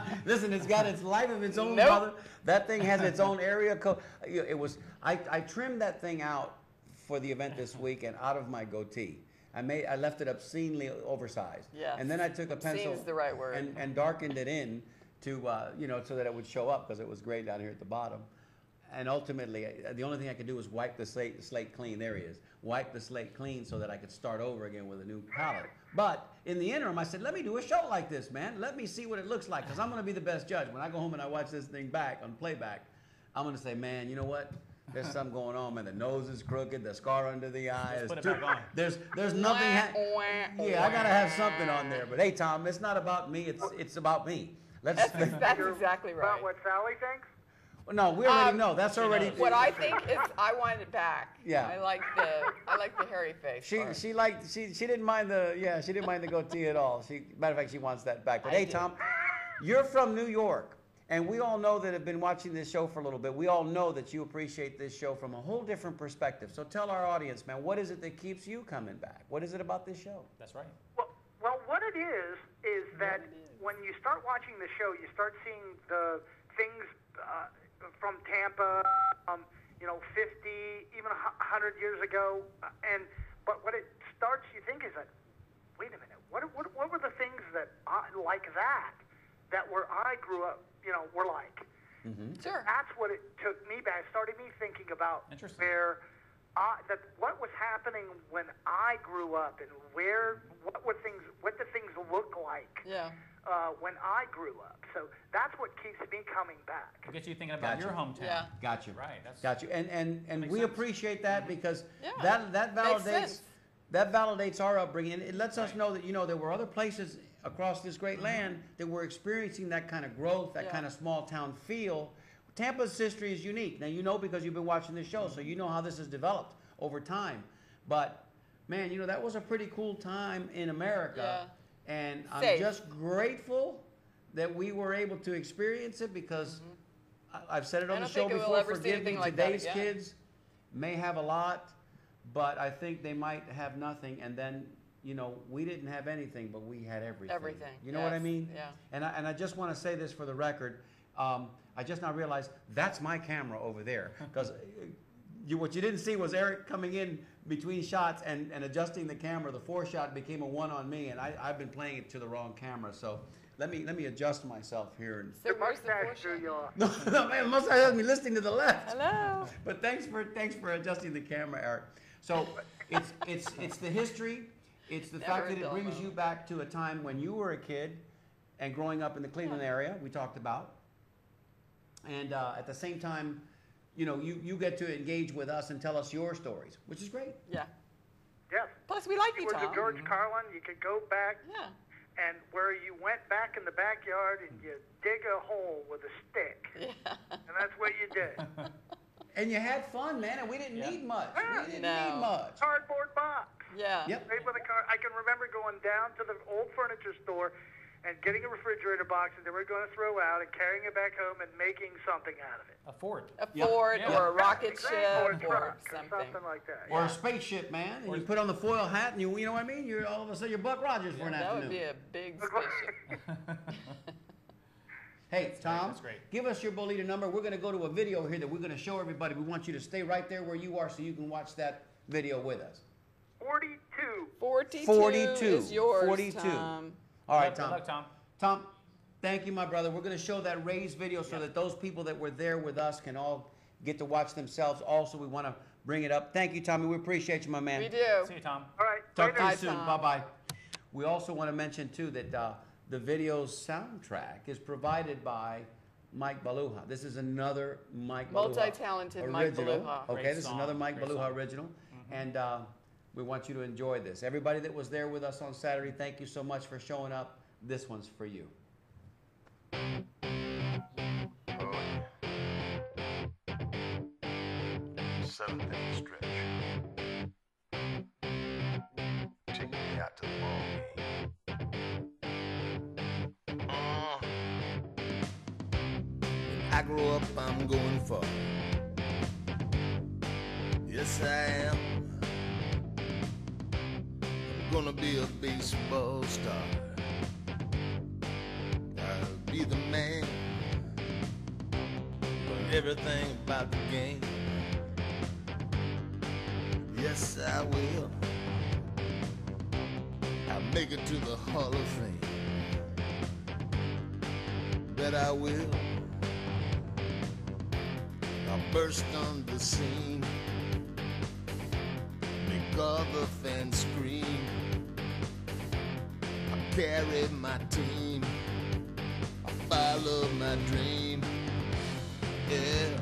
box? Listen, it's got its life of its own, Nope. brother. That thing has its own area code. It was. I trimmed that thing out for the event this week, and out of my goatee. I left it obscenely oversized. Yes. And then I took a pencil. Obscene is the right word. And darkened it in to so that it would show up because it was gray down here at the bottom. And ultimately, the only thing I could do was wipe the slate clean. There he is. Wipe the slate clean so that I could start over again with a new palette. But in the interim, I said, let me do a show like this, man. Let me see what it looks like because I'm going to be the best judge. When I go home and I watch this thing back on playback, I'm going to say, man, you know what? There's something going on, man. The nose is crooked, the scar under the eye. Let's put it back on. There's nothing. Yeah, I got to have something on there. But hey, Tom, it's not about me. It's about me. That's exactly right. About what Sally thinks? No, we already know. That's already. What I think is, I want it back. Yeah. I like the hairy face. She didn't mind the goatee at all. Matter of fact, she wants that back. But hey, Tom, you're from New York, and we all know that have been watching this show for a little bit. We all know that you appreciate this show from a whole different perspective. So tell our audience, man, what is it that keeps you coming back? What is it about this show? That's right. Well, what it is that when you start watching the show, you start seeing the things from Tampa, 50, even 100 years ago, but what it starts, you think is that, wait a minute, what were the things that like that where I grew up, were like? Mm-hmm. Sure. That's what it took me back. It started me thinking about what was happening when I grew up and what did things look like? Yeah. When I grew up. So that's what keeps me coming back. We'll get you thinking about your hometown. Yeah. Got you. Right. Got you. And we appreciate that because Yeah. that validates our upbringing. It lets us know that there were other places across this great land that were experiencing that kind of growth, that kind of small town feel. Tampa's history is unique. Now you know because you've been watching this show, so you know how this has developed over time. But man, that was a pretty cool time in America. Yeah. And I'm just grateful that we were able to experience it because I've said it on the show before, forgive me, today's kids may have a lot, but I think they might have nothing. And then, we didn't have anything, but we had everything. Everything. You know what I mean? Yeah. And I just want to say this for the record. I just now realized that's my camera over there because what you didn't see was Eric coming in between shots and adjusting the camera. The 4-shot became a 1 on me, and I've been playing it to the wrong camera. So let me adjust myself here. And So where's the 4-shot? no, man, mustache has me listening to the left. Hello. But thanks for adjusting the camera, Eric. So it's the history. It's the fact that it brings you back to a time when you were a kid and growing up in the Cleveland area. We talked about, and at the same time. You get to engage with us and tell us your stories, which is great. Yeah. Yes. Plus, we like you, Tom. Tom. George Carlin, you could go back. Yeah. And where you went back in the backyard and you dig a hole with a stick. Yeah. And that's what you did. And you had fun, man, and we didn't need much. We didn't need much. Cardboard box. Yeah. Yep. Made with a I can remember going down to the old furniture store and getting a refrigerator box that they were going to throw out and carrying it back home and making something out of it. A fort. A fort or a rocket ship or a truck something. Or something like that. Or a spaceship, man. And you put on the foil hat and you know what I mean? You're all of a sudden you're Buck Rogers for an That afternoon. would be a big spaceship. Hey, Tom, That's great. give us your Bolita number. We're going to go to a video here that we're going to show everybody. We want you to stay right there where you are so you can watch that video with us. 42. 42 is yours, 42. Tom. All right, Good Tom. luck, Tom. Tom, thank you, my brother. We're going to show that raised video so that those people that were there with us can all get to watch themselves. Also, we want to bring it up. Thank you, Tommy. We appreciate you, my man. We do. See you, Tom. All right. Talk to you Bye, soon. Tom. Bye-bye. We also want to mention, too, that the video's soundtrack is provided by Mike Baluha. This is another Mike Baluha Multi-talented Mike original. Baluha. Okay, Great this is song. another Mike Great Baluha song. original. And we want you to enjoy this. Everybody that was there with us on Saturday, thank you so much for showing up. This one's for you. Seventh inning stretch. got to the ball game. When I grow up, I'm going far. Yes, I am. I'm gonna be a baseball star. I'll be the man. Learn everything about the game. Yes, I will. I'll make it to the Hall of Fame. Bet I will. I'll burst on the scene. Make all the fans scream. I'll carry my team. I'll follow my dream. Yeah,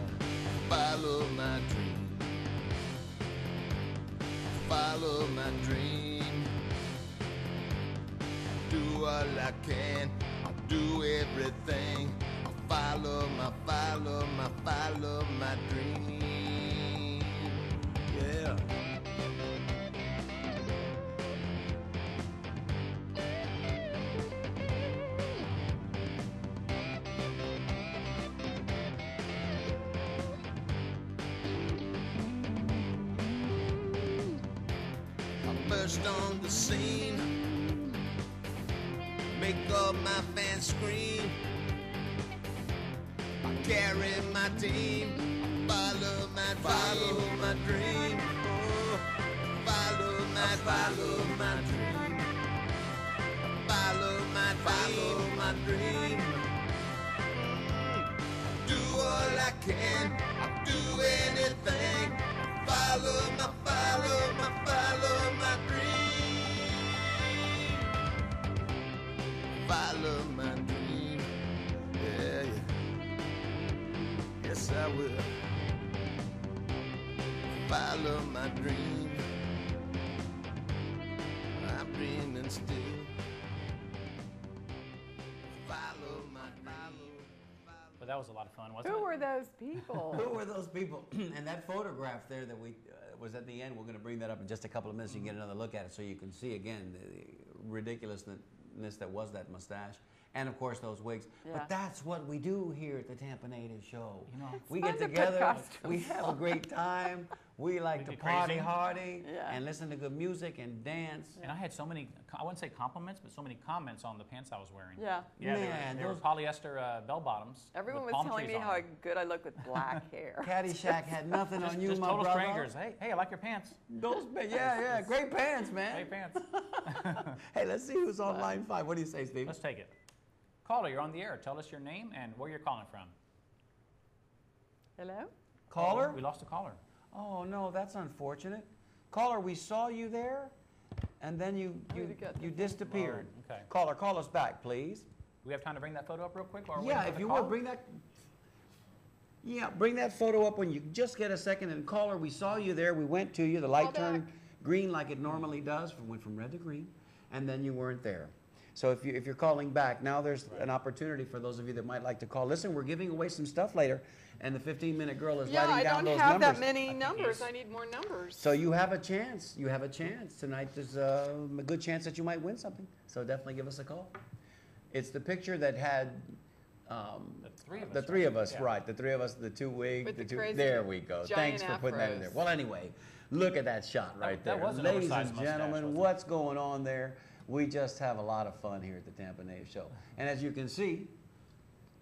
follow my dream. Follow my dream. Do all I can. I'll do everything. I'll follow my dream. Yeah. Burst on the scene, make all my fans scream. I carry my team, follow my dream. Oh, follow my dream. Follow my dream. Do all I can, I'll do anything. Follow my dream. Follow my dream. Yeah, yeah. Yes, I will. Follow my dream. I'm dreaming still. But that was a lot of fun, wasn't it? Who were those people? Who were those people? And that photograph there that we was at the end, we're going to bring that up in just a couple of minutes. You can get another look at it so you can see again the ridiculousness that was that mustache. And of course those wigs. Yeah. But that's what we do here at the Tampa Native Show. You know, we fun get to put together, costumes we have a great time, we like to get party crazy. hardy Yeah. and listen to good music and dance. And I had so many, I wouldn't say compliments, but so many comments on the pants I was wearing. Yeah. Yeah, Man, they were those- polyester bell bottoms. Everyone with was palm telling trees me on how them. good I look with black hair. Caddyshack had nothing on you, Just my total brother. strangers. Hey, I like your pants. Yeah, great pants, man. Great pants. Hey, let's see who's on line 5. What do you say, Steve? Let's take it. Caller, you're on the air. Tell us your name and where you're calling from. Hello? Caller? We lost a caller. Oh no, that's unfortunate. Caller, we saw you there, and then you disappeared. Okay. Caller, call us back, please. Do we have time to bring that photo up real quick? While we're Yeah, waiting for if the you call? would bring that. Yeah, bring that photo up when you just get a second. And caller, we saw you there. We went to you. The light turned green like it normally does. Went from red to green, and then you weren't there. So if you're calling back, now there's an opportunity for those of you that might like to call. Listen, we're giving away some stuff later, and the 15-minute girl is writing down those numbers. Yeah, I don't have that many numbers. I need more numbers. So you have a chance. You have a chance. Tonight there's a good chance that you might win something. So definitely give us a call. It's the picture that had the three of us. The three of us, right. The three of us, the two wigs, With the two. crazy There we go. giant Thanks for putting that in there. afros. Well, anyway, look at that shot right That there. was an Ladies oversized and mustache, gentlemen, wasn't it? what's going on there? We just have a lot of fun here at the Tampa Native Show. And as you can see,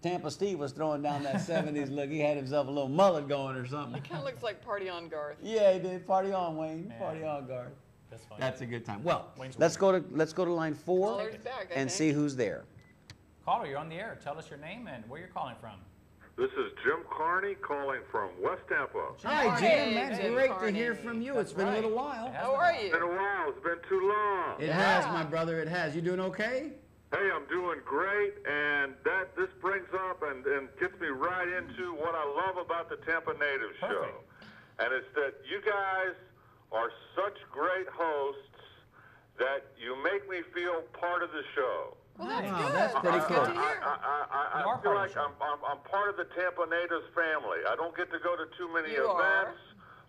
Tampa Steve was throwing down that 70s look. He had himself a little mullet going or something. It kind of looks like Party on Garth. Yeah, he did. Party on, Wayne. Man. Party on, Garth. That's funny. That's a good time. Well, Wayne's let's go to line 4 Caller's back, I and think. see who's there. Caller, you're on the air. Tell us your name and where you're calling from. This is Jim Carney calling from West Tampa. Hi, Jim. Hey, That's Jim great Carney. to hear from you. It's been a little while. How are you? It's been a while. It's been too long. It has, my brother. It has. You doing okay? Hey, I'm doing great, and this brings up and gets me right into what I love about the Tampa Native Show. And it's that you guys are such great hosts that you make me feel part of the show. Well, that's Wow, good. that's pretty cool. Good to hear. I feel like I'm part of the Tampa Natives family. I don't get to go to too many You are. events,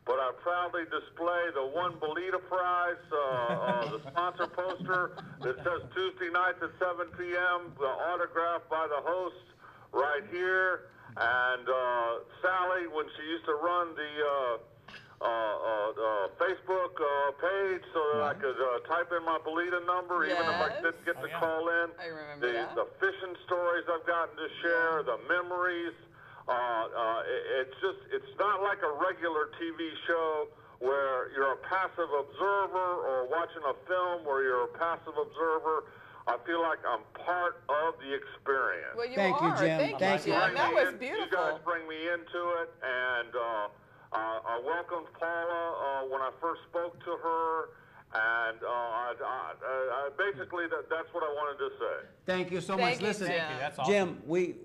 but I proudly display the One Bolita Prize, the sponsor poster that says Tuesday nights at 7 p.m., autographed by the host right here. And Sally, when she used to run the Facebook page so that I could type in my Bolita number, even if I didn't get to call in. I remember that. The fishing stories I've gotten to share, the memories. It's not like a regular TV show where you're a passive observer or watching a film where you're a passive observer. I feel like I'm part of the experience. Well, you Thank you, are. Jim. Thank you, Jim. That was You beautiful. guys bring me into it, and I welcomed Paula when I first spoke to her, and basically that's what I wanted to say. Thank you so Thank much. you, Listen, Jim. That's awesome. Jim,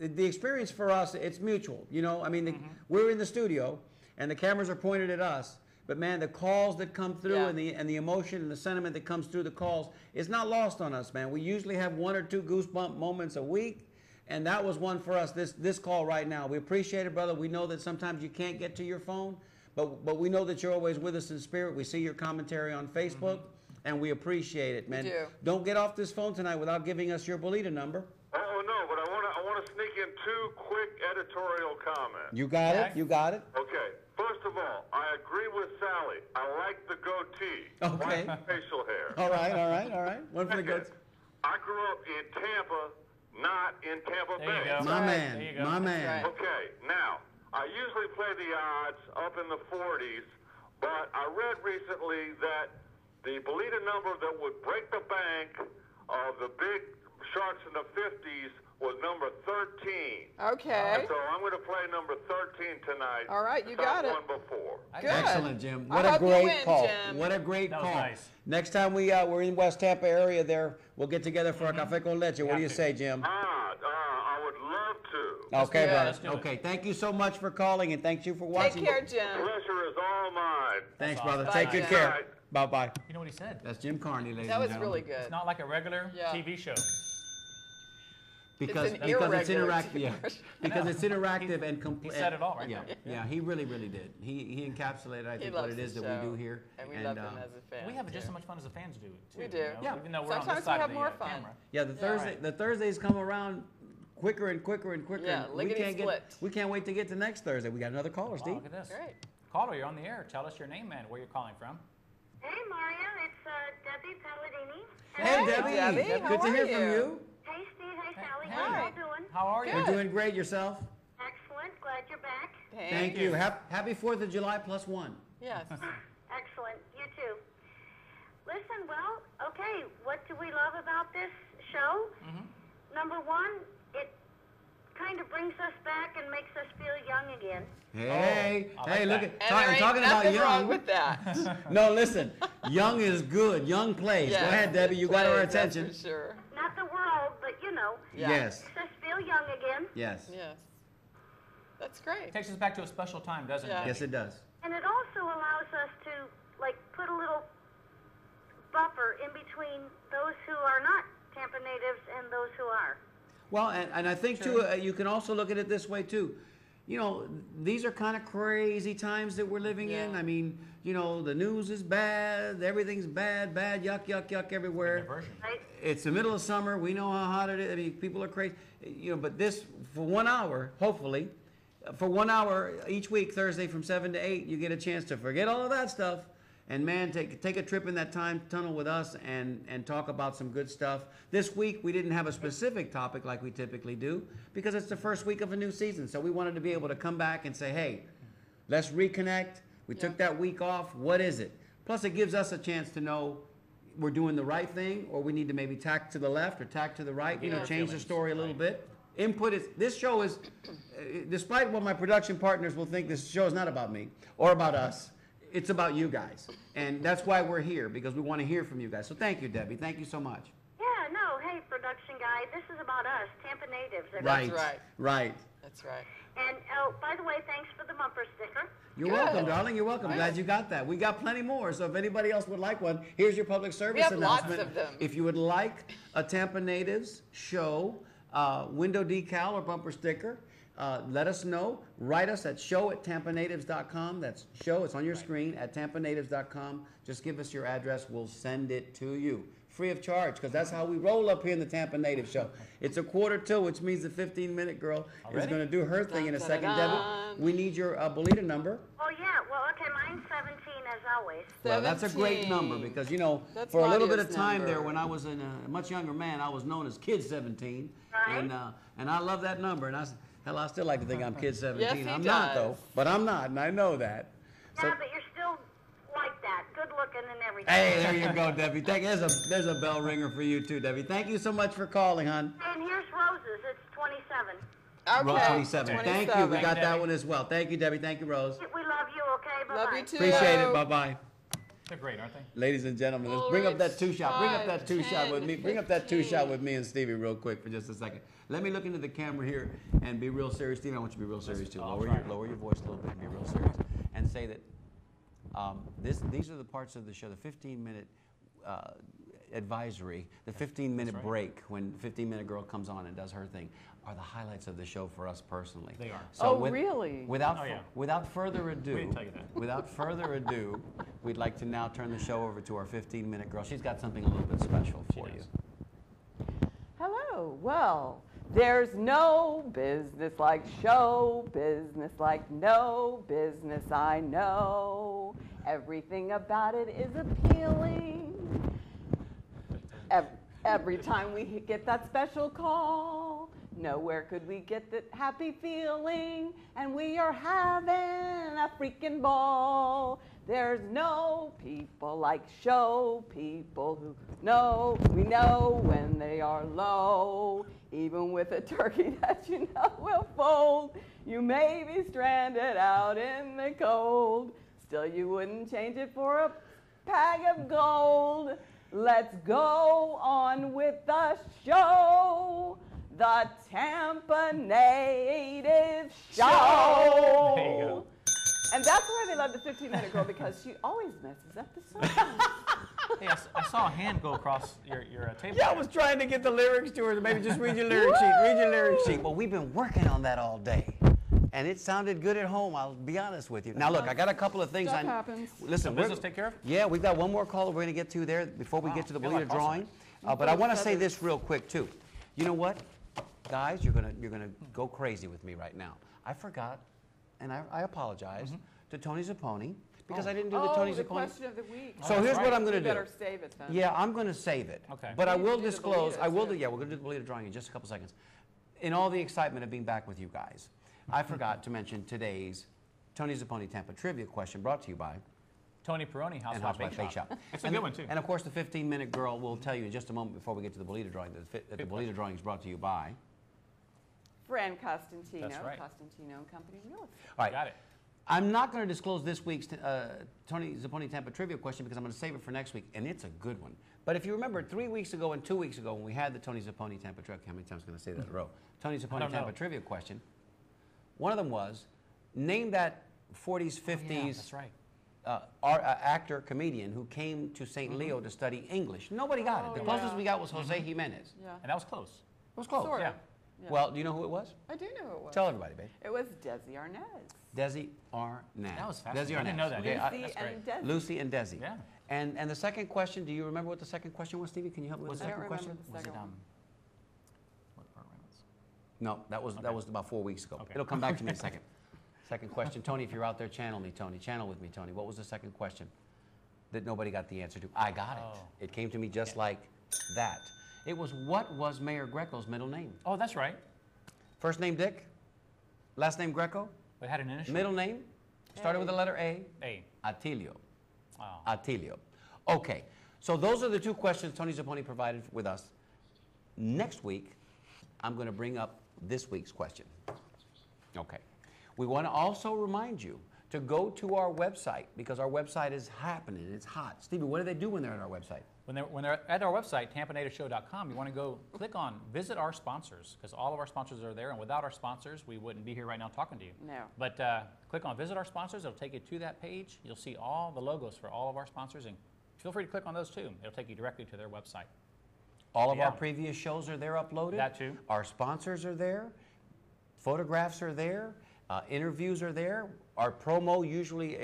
the experience for us, it's mutual. You know, I mean, we're in the studio, and the cameras are pointed at us. But man, the calls that come through and the emotion and the sentiment that comes through the calls is not lost on us, man. We usually have 1 or 2 goosebump moments a week, and that was one for us. This call right now, we appreciate it, brother. We know that sometimes you can't get to your phone, but we know that you're always with us in spirit. We see your commentary on Facebook, and we appreciate it, man. We do. Don't get off this phone tonight without giving us your Bolita number. Oh no, but I want to sneak in 2 quick editorial comments. You got it. You got it. Okay. First of all, I agree with Sally. I like the goatee. Okay. White facial hair. All right. One for the goods. I grew up in Tampa, not in Tampa There you Bay. go. My There you go. man. My man. Right. Okay, now, I usually play the odds up in the 40s, but I read recently that the Bolita number that would break the bank of the big sharks in the 50s was number 13. Okay. And so I'm going to play number 13 tonight. All right, you got it. I've won before. Good. Excellent, Jim. I What a hope you great win, call. Jim. What a great That was call. nice. Next time we're in West Tampa area there, we'll get together for a café con leche. What do you say, Jim? I would love to. Okay, do it. brother. Let's do it. Okay, thank you so much for calling, and thank you for watching. Take care, Jim. Pleasure is all mine. Thanks, awesome. brother. Bye, Take good Jim. care. Bye. Bye-bye. You know what he said? That's Jim Carney, ladies That and was gentlemen. really good. It's not like a regular Yeah. TV show. Because an it's irregular interactive. Yeah. Because it's interactive and He complete. said it all right Yeah, there. yeah, he really did. He encapsulated, I He think, what loves it is the that we show, do here. and we love him as a fan. We have just too. as much fun as the fans do, too. We do. You know? Yeah. Even though we're on Sometimes this we side have of the more fun. camera. Yeah, the Thursdays come around quicker and quicker and quicker. Yeah, we lickety-split. we can't wait to get to next Thursday. We got another caller, Wow, Steve. look at this. Great. Caller, you're on the air. Tell us your name and where you're calling from. Hey, Mario, it's Debbie Palladini. Hey, Debbie. Debbie. How Good to are hear from you? you. Hey, Steve. Hey, Sally. Hey. How y'all doing? How are you? We're doing great. Yourself? Excellent. Glad you're back. Thank you. Happy 4th of July +1. Yes. Excellent. You too. Listen, well, okay, what do we love about this show? Number one, it kind of brings us back and makes us feel young again. Hey, I like hey, look that. at And there ain't talking about nothing young. wrong with that. No, listen. Young is good. Young plays. Yes, Go ahead, Debbie. You got our plays, that's attention. for sure. Not the world, but you know, Yeah. Yes. makes us feel young again. Yes. Yes. That's great. Takes us back to a special time, doesn't Yeah. it? Yes, it does. And it also allows us to, like, put a little buffer in between those who are not Tampa natives and those who are. Well, and I think, too, you can also look at it this way, too. You know, these are kind of crazy times that we're living in. Yeah. I mean, you know, the news is bad. Everything's bad, yuck, yuck, yuck everywhere. Diversion. Right? It's the middle of summer. We know how hot it is. I mean, people are crazy. You know, but this, for 1 hour, hopefully, for 1 hour each week, Thursday from 7 to 8, you get a chance to forget all of that stuff and, man, take a trip in that time tunnel with us and talk about some good stuff. This week, we didn't have a specific topic like we typically do because it's the first week of a new season. So we wanted to be able to come back and say, hey, let's reconnect. We took that week off. What is it? Plus, it gives us a chance to know we're doing the right thing, or we need to maybe tack to the left or tack to the right, you know, Yeah. change the Feelings, story a little right. bit. Input is, this show is, despite what my production partners will think, this show is not about me or about us. It's about you guys. And that's why we're here, because we want to hear from you guys. So thank you, Debbie. Thank you so much. Yeah, no, hey, production guy, this is about us, Tampa natives. Right. right. Right. That's right. And, oh, by the way, thanks for the bumper sticker. You're Good. welcome, darling. You're welcome. Nice. Glad you got that. We got plenty more. So if anybody else would like one, here's your public service have lots announcement. of them. If you would like a Tampa Natives show window decal or bumper sticker, let us know. Write us at show@tampanatives.com. That's show. It's on your screen at tampanatives.com. Just give us your address. We'll send it to you. Free of charge, because that's how we roll up here in the Tampa Native Show. It's 1:45, which means the 15-minute girl is going to do her thing in a second. Debbie, we need your Bolita number. Oh, yeah. Well, okay, mine's 17 as always. Well, that's a great number because, you know, for a little bit of time there when I was a much younger man, I was known as Kid 17. Right. And I love that number. And I still like to think I'm Kid 17. Yes, he I'm not, does. though. But I'm not, and I know that. So, Yeah, but you're still like that. Good looking and everything. hey, there you go, Debbie. There's a bell ringer for you, too, Debbie. Thank you so much for calling, hon. And here's Rose's. It's 27. Row Okay. 27. Thank you. We got that one as well. Thank you, Debbie. Thank you, Rose. We love you, okay? Bye-bye. Love you too. Appreciate it. Bye-bye. They're great, aren't they? Ladies and gentlemen, let's bring up that two-shot. Bring up that two-shot with me. Bring up that two-shot with me and Stevie real quick for just a second. Let me look into the camera here and be real serious. Stevie, I want you to be real serious too. Lower your voice a little bit and be real serious. And say that these are the parts of the show, the 15-minute advisory, the 15-minute break when 15-minute girl comes on and does her thing are the highlights of the show for us personally. They are. So really? Without further ado, We didn't tell you that. without further ado, we'd like to now turn the show over to our 15-minute girl. She's got something a little bit special for you. Hello. Well, there's no business like show business, like no business I know. Everything about it is appealing. Every time we get that special call, nowhere could we get that happy feeling, and we are having a freaking ball. There's no people like show people who know, we know when they are low. Even with a turkey that you know will fold, you may be stranded out in the cold. Still, you wouldn't change it for a bag of gold. Let's go on with the show, the Tampa Native Show. There you go. And that's why they love the 15-minute girl, because she always messes up the song. Hey, I saw a hand go across your table. Yeah, I was trying to get the lyrics to her. Maybe just read your lyric sheet. Read your lyric sheet. Well, we've been working on that all day. And it sounded good at home, I'll be honest with you. Now, look, I got a couple of things. Stuff happens. Listen, business take care of? Yeah, we've got one more caller we're going to get to there before we get to the Bolita drawing. But I want to say this real quick, too. You know what? Guys, you're gonna go crazy with me right now. I forgot, and I apologize to Tony Zapponi, because I didn't do the Tony the Zapponi. question of the week. So here's what I'm going to do. You better save it then. Yeah, I'm going to save it. Okay. But I We will need to do the disclose, Bolita, too. yeah, we're going to do the Bolita drawing in just a couple seconds. In all the excitement of being back with you guys, I forgot to mention today's Tony Zapponi Tampa trivia question brought to you by Tony Peroni, and Housewife Bake Shop. It's a good one, too. And of course, the 15-minute girl will tell you in just a moment before we get to the Bolita drawing that the Bolita drawing is brought to you by. Fran Costantino, That's right. Costantino and Company Real Estate. All right. Got it. I'm not going to disclose this week's Tony Zapponi Tampa trivia question because I'm going to save it for next week, and it's a good one. But if you remember 3 weeks ago and 2 weeks ago when we had the Tony Zapponi Tampa trivia, how many times am I going to say that in a row? Tony Zapponi Tampa trivia question. One of them was, name that 40s, 50s that's right. actor, comedian who came to St. Leo to study English. Nobody got it. The closest we got was Jose Jimenez. Yeah. And that was close. It was close. Sort of. Yeah. Yeah. Well, do you know who it was? I do know who it was. Tell everybody, babe. It was Desi Arnaz. Desi Arnaz. That was fascinating. Desi Arnaz. I didn't know that. Okay, Yeah, Lucy that's and great. Desi. Lucy and Desi. Yeah. And the second question, do you remember what the second question was, Stevie? Can you help me with the I second don't question? remember the Was it, second one. what Burt Reynolds? No, that was about 4 weeks ago. Okay. It'll come back to me in a second. Second question. Tony, if you're out there, channel me, Tony. Channel with me, Tony. What was the second question that nobody got the answer to? I got it. It came to me just like that. It was, what was Mayor Greco's middle name? Oh, that's right. First name Dick, last name Greco, It had an initial. middle name, started with the letter A, A. Attilio. Oh. Attilio. Okay, so those are the two questions Tony Zapponi provided with us. Next week, I'm going to bring up this week's question. Okay. We want to also remind you to go to our website because our website is happening. It's hot. Stevie, what do they do when they're at our website? When they're at our website, tampanativeshow.com, you want to go click on Visit Our Sponsors, because all of our sponsors are there, and without our sponsors, we wouldn't be here right now talking to you. No. But click on Visit Our Sponsors. It'll take you to that page. You'll see all the logos for all of our sponsors, and feel free to click on those too. It'll take you directly to their website. All of our previous shows are there uploaded. That too. Our sponsors are there. Photographs are there. Interviews are there. Our promo usually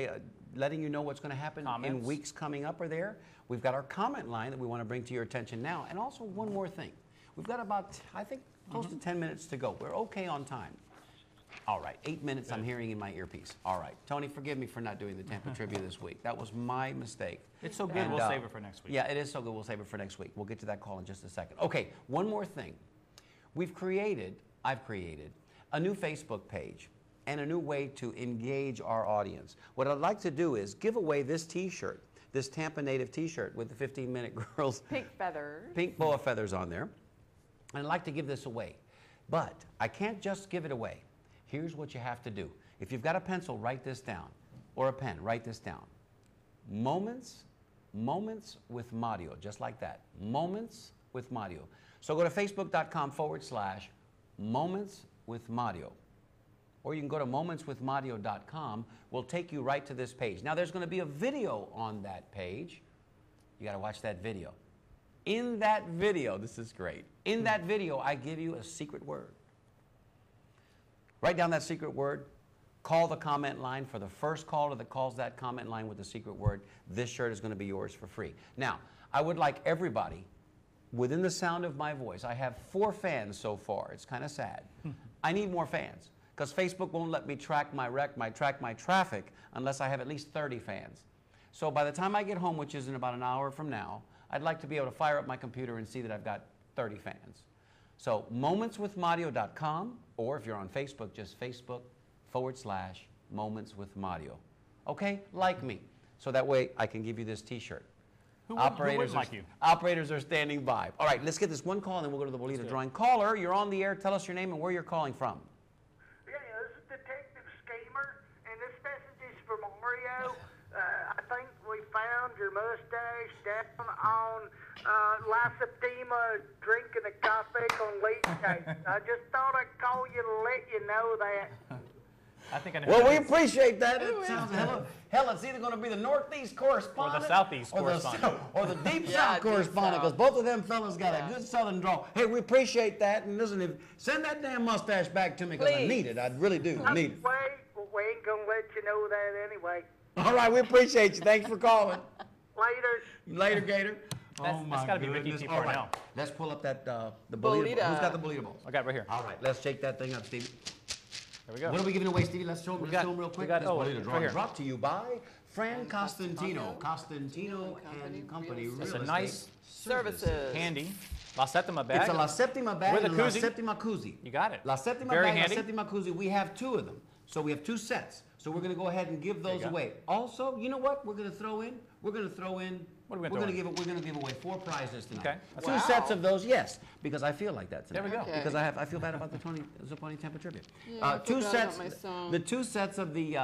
letting you know what's going to happen in weeks coming up are there. We've got our comment line that we want to bring to your attention now. And also one more thing. We've got about, I think, close to 10 minutes to go. We're okay on time. All right, 8 minutes I'm hearing in my earpiece. All right. Tony, forgive me for not doing the Tampa trivia this week. That was my mistake. It's so good, we'll save it for next week. Yeah, it is so good, we'll save it for next week. We'll get to that call in just a second. Okay, one more thing. I've created a new Facebook page and a new way to engage our audience. What I'd like to do is give away this T-shirt, this Tampa native T-shirt with the 15-minute girls. Pink feathers. Pink boa feathers on there. And I'd like to give this away. But I can't just give it away. Here's what you have to do. If you've got a pencil, write this down. Or a pen, write this down. Moments with Mario, just like that. Moments with Mario. So go to facebook.com/Moments with Mario. Or you can go to momentswithmario.com. We'll take you right to this page. Now there's going to be a video on that page. You got to watch that video. In that video, this is great. In that video, I give you a secret word. Write down that secret word. Call the comment line. For the first caller that calls that comment line with the secret word, this shirt is going to be yours for free. Now, I would like everybody, within the sound of my voice, I have 4 fans so far. It's kind of sad. I need more fans because Facebook won't let me track my traffic unless I have at least 30 fans. So by the time I get home, which is in about an hour from now, I'd like to be able to fire up my computer and see that I've got 30 fans. So momentswithmario.com, or if you're on Facebook, just Facebook.com/momentswithmario. Okay? Like me. So that way I can give you this T-shirt. Who wouldn't like you? Operators are standing by. All right, let's get this one call and then we'll go to the Bolita drawing. Caller, you're on the air. Tell us your name and where you're calling from. Yeah, this is Detective Schemer, and this message is for Mario. I think we found your mustache down on La Septima drinking a coffee on leaf cake. I just thought I'd call you to let you know that. I think I know. Well, we appreciate that. It sounds hell, it's either going to be the Northeast correspondent or the Southeast correspondent. Or the Deep South correspondent, because both of them fellas got a good Southern draw. Hey, we appreciate that. And listen, send that damn mustache back to me because I need it. I really do. I need it. We ain't going to let you know that anyway. All right, we appreciate you. Thanks for calling. Later. Later, Gator. That's got to be Ricky T. All right, Parnell. let's pull up that the Bolita. Who's got the Bolita balls? I got it right here. All right, let's shake that thing up, Stevie. There we go. What are we giving away, Stevie? Let's show them real quick. This Bolita drawing brought to you by Fran Costantino. Costantino and Company Real It's a Estate nice Services. handy La Septima bag. It's a La Septima bag with a and La koozie. Septima koozie. You got it. La Septima Very bag, handy. La Septima koozie. We have 2 of them. So we have 2 sets. So we're going to go ahead and give those away. Also, you know what we're going to throw in? We're going to throw in. What are we going to throw in? We're going to give away 4 prizes tonight. Okay. 2 sets of those, yes, because I feel like that tonight. There we go. Okay. Because I feel bad about the Zapponi Tampa tribute. Yeah, I 2 forgot sets. about my song. The 2 sets of the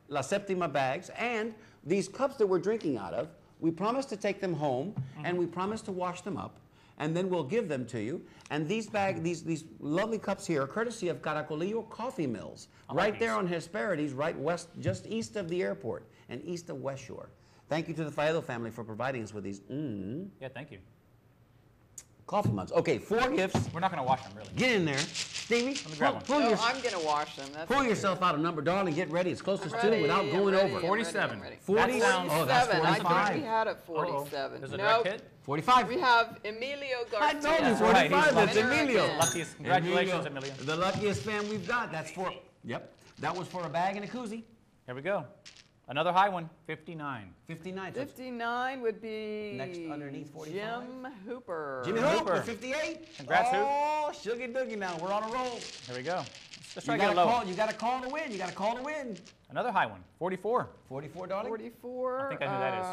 La Septima bags and these cups that we're drinking out of. We promise to take them home and we promise to wash them up. And then we'll give them to you. And these lovely cups here are courtesy of Caracolillo Coffee Mills, right there on Hesperides, right west, just east of the airport and east of West Shore. Thank you to the Faedo family for providing us with these. Yeah, thank you. Coffee mugs. Okay, 4 gifts. We're not going to wash them, really. Get in there. Stevie, Let me grab one. No, I'm going to wash them. That's pull yourself out a number, darling. Get ready. It's closest I'm to ready, without I'm going ready, over. 47. 40. That That's 47. I 45. think we had a 47. There's a Nope. direct hit. 45. We have Emilio Garcia. I told you, That's right, 45. he's That's lucky. Emilio. Luckiest. Congratulations, Emilio. The luckiest fan we've got. That's for. Yep. That was for a bag and a koozie. Here we go. Another high one. 59. 59. 59 would be Next underneath 45. Jim Hooper. Jimmy Hooper, 58. Congrats, Hoop. Oh, shoogie doogie now. We're on a roll. Here we go. Let's try You to get a low. got to call to win. You got to call to win. Another high one. 44. 44, darling. 44. I think I know who that is.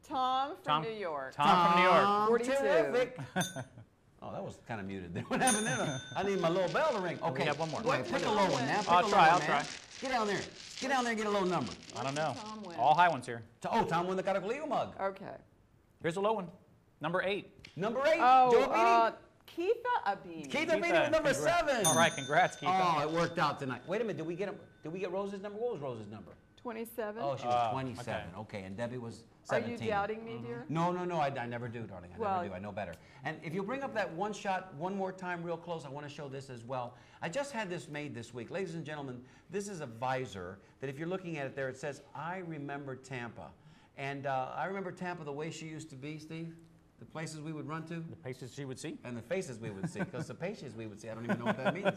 Tom from New York. Tom from New York. 42. Terrific. Oh, that was kind of muted there. What happened there? I need my little bell to ring. Okay. We have one more. Wait, pick a low one now. I'll try. Get down there. Get down there and get a low number. I don't know. Tom win? All high ones here. Oh, Tom won the Caracolillo mug. Okay. Here's a low one. Number 8. Number 8. Oh, Joe Beatty. Keitha Abini. Keitha Beatty with number 7. All right, congrats, Keitha. Oh, it worked out tonight. Wait a minute. Did we get roses number? What was Rose's number? 27. Oh, she was 27. Okay, and Debbie was 17. Are you doubting me, dear? No, I never do, darling. I never do. I know better. And if you'll bring up that one shot one more time real close, I want to show this as well. I just had this made this week. Ladies and gentlemen, this is a visor that if you're looking at it there, it says, I remember Tampa. And I remember Tampa the way she used to be, Steve. The places we would run to. The places she would see. And the faces we would see. Because the faces we would see, I don't even know what that means.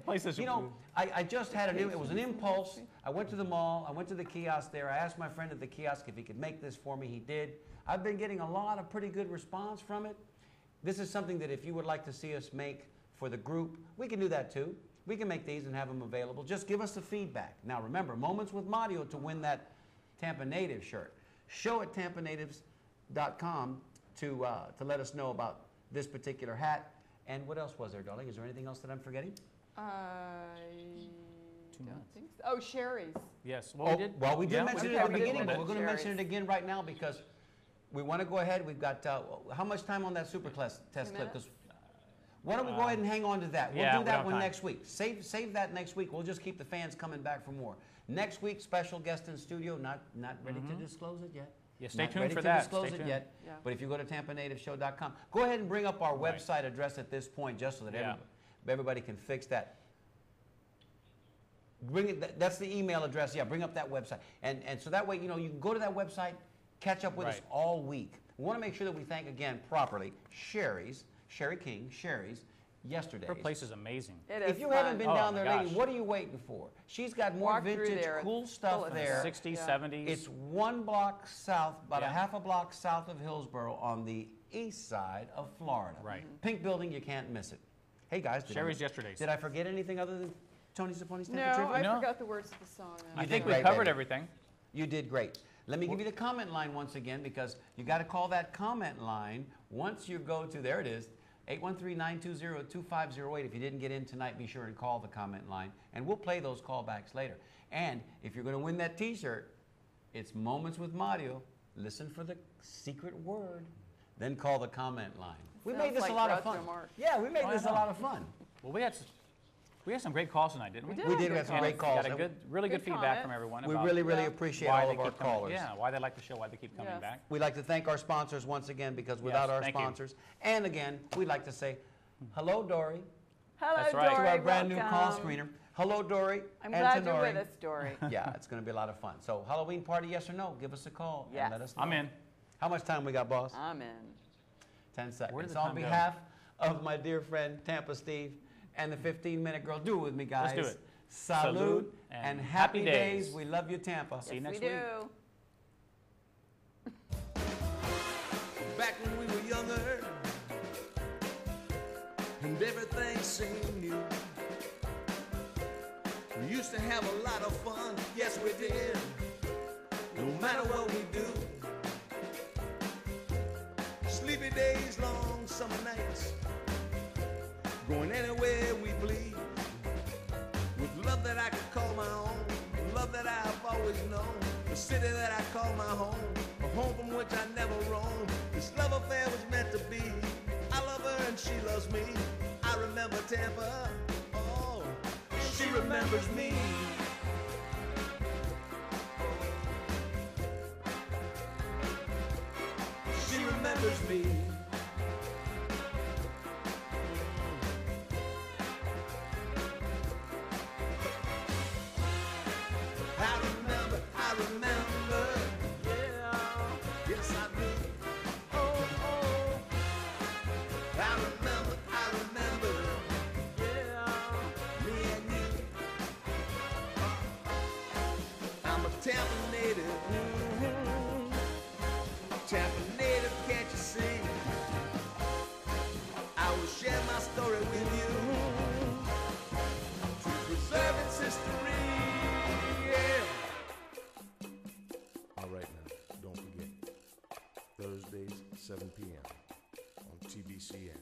Places you know, I just had it was an impulse. I went to the mall. I went to the kiosk there. I asked my friend at the kiosk if he could make this for me. He did. I've been getting a lot of pretty good response from it. This is something that if you would like to see us make for the group, we can do that too. We can make these and have them available. Just give us the feedback. Now remember, Moments with Mario to win that Tampa Native shirt. Show at tampanatives.com to let us know about this particular hat. And what else was there, darling? Is there anything else that I'm forgetting? I don't think so. Oh, Sherry's. Yes. Well, we did. Well, we did mention it at the beginning, but we're going to Sherry's. mention it again right now because we want to go ahead. We've got, how much time on that super test clip? Because why don't we go ahead and hang on to that? We'll do that one next week. Save that next week. We'll just keep the fans coming back for more. Next week, special guest in studio. Not ready to disclose it yet. Yeah, stay Not tuned ready for to that. disclose it yet. Yeah. But if you go to TampaNativeShow.com, go ahead and bring up our website address at this point, just so that everybody can fix that. Bring it. That's the email address. Yeah, bring up that website, and so that way you can go to that website, catch up with us all week. We want to make sure that we thank again properly Sherry King, Yesterday's. Her place is amazing. If you haven't been down there lately, what are you waiting for? She's got more vintage, cool stuff there. 60s, 70s. It's 1 block south, about a half a block south of Hillsboro on the east side of Florida. Right. Pink building, you can't miss it. Hey guys, Sherry's Yesterday's. Did I forget anything other than Tony Zapponi's Tampa No, Trivia? I forgot the words of the song. I think we covered everything. You did great. Let me give you the comment line once again because you got to call that comment line once you go to, there it is, 813-920-2508. If you didn't get in tonight, be sure and call the comment line, and we'll play those callbacks later. And if you're going to win that T-shirt, it's Moments with Mario. Listen for the secret word, then call the comment line. We made this a lot of fun. Yeah, we made this a lot of fun. Well, we had some great calls tonight, didn't we? We did have some great calls. Got a really good feedback from everyone. We really appreciate all of our callers. Why they like the show, why they keep coming back. We'd like to thank our sponsors once again because without our sponsors, and again, we'd like to say hello, Dory. Hello, Dory. To our brand new call screener. Hello, Dory. I'm glad you're with us, Dory. Yeah, it's going to be a lot of fun. So, Halloween party, yes or no? Give us a call and let us know. I'm in. How much time we got, boss? I'm in. 10 seconds. Where did the So on time go? behalf of my dear friend Tampa Steve and the 15-minute girl, do it with me, guys. Let's do it. Salute and happy days. We love you, Tampa. See you next week. Back when we were younger and everything seemed new, we used to have a lot of fun, yes we did, no matter what we do. Sleepy days, long summer nights, going anywhere we please, with love that I could call my own, love that I've always known, the city that I call my home, a home from which I never roam. This love affair was meant to be. I love her and she loves me. I remember Tampa, oh, she remembers me. She remembers me. I remember, yeah, yes I do. Oh, oh, I remember, yeah, me and you. I'm a Tampa native, Tampa native, can't you see? I will share my story with you to preserve its history. All right now, don't forget, Thursdays, 7 p.m. on TBCN.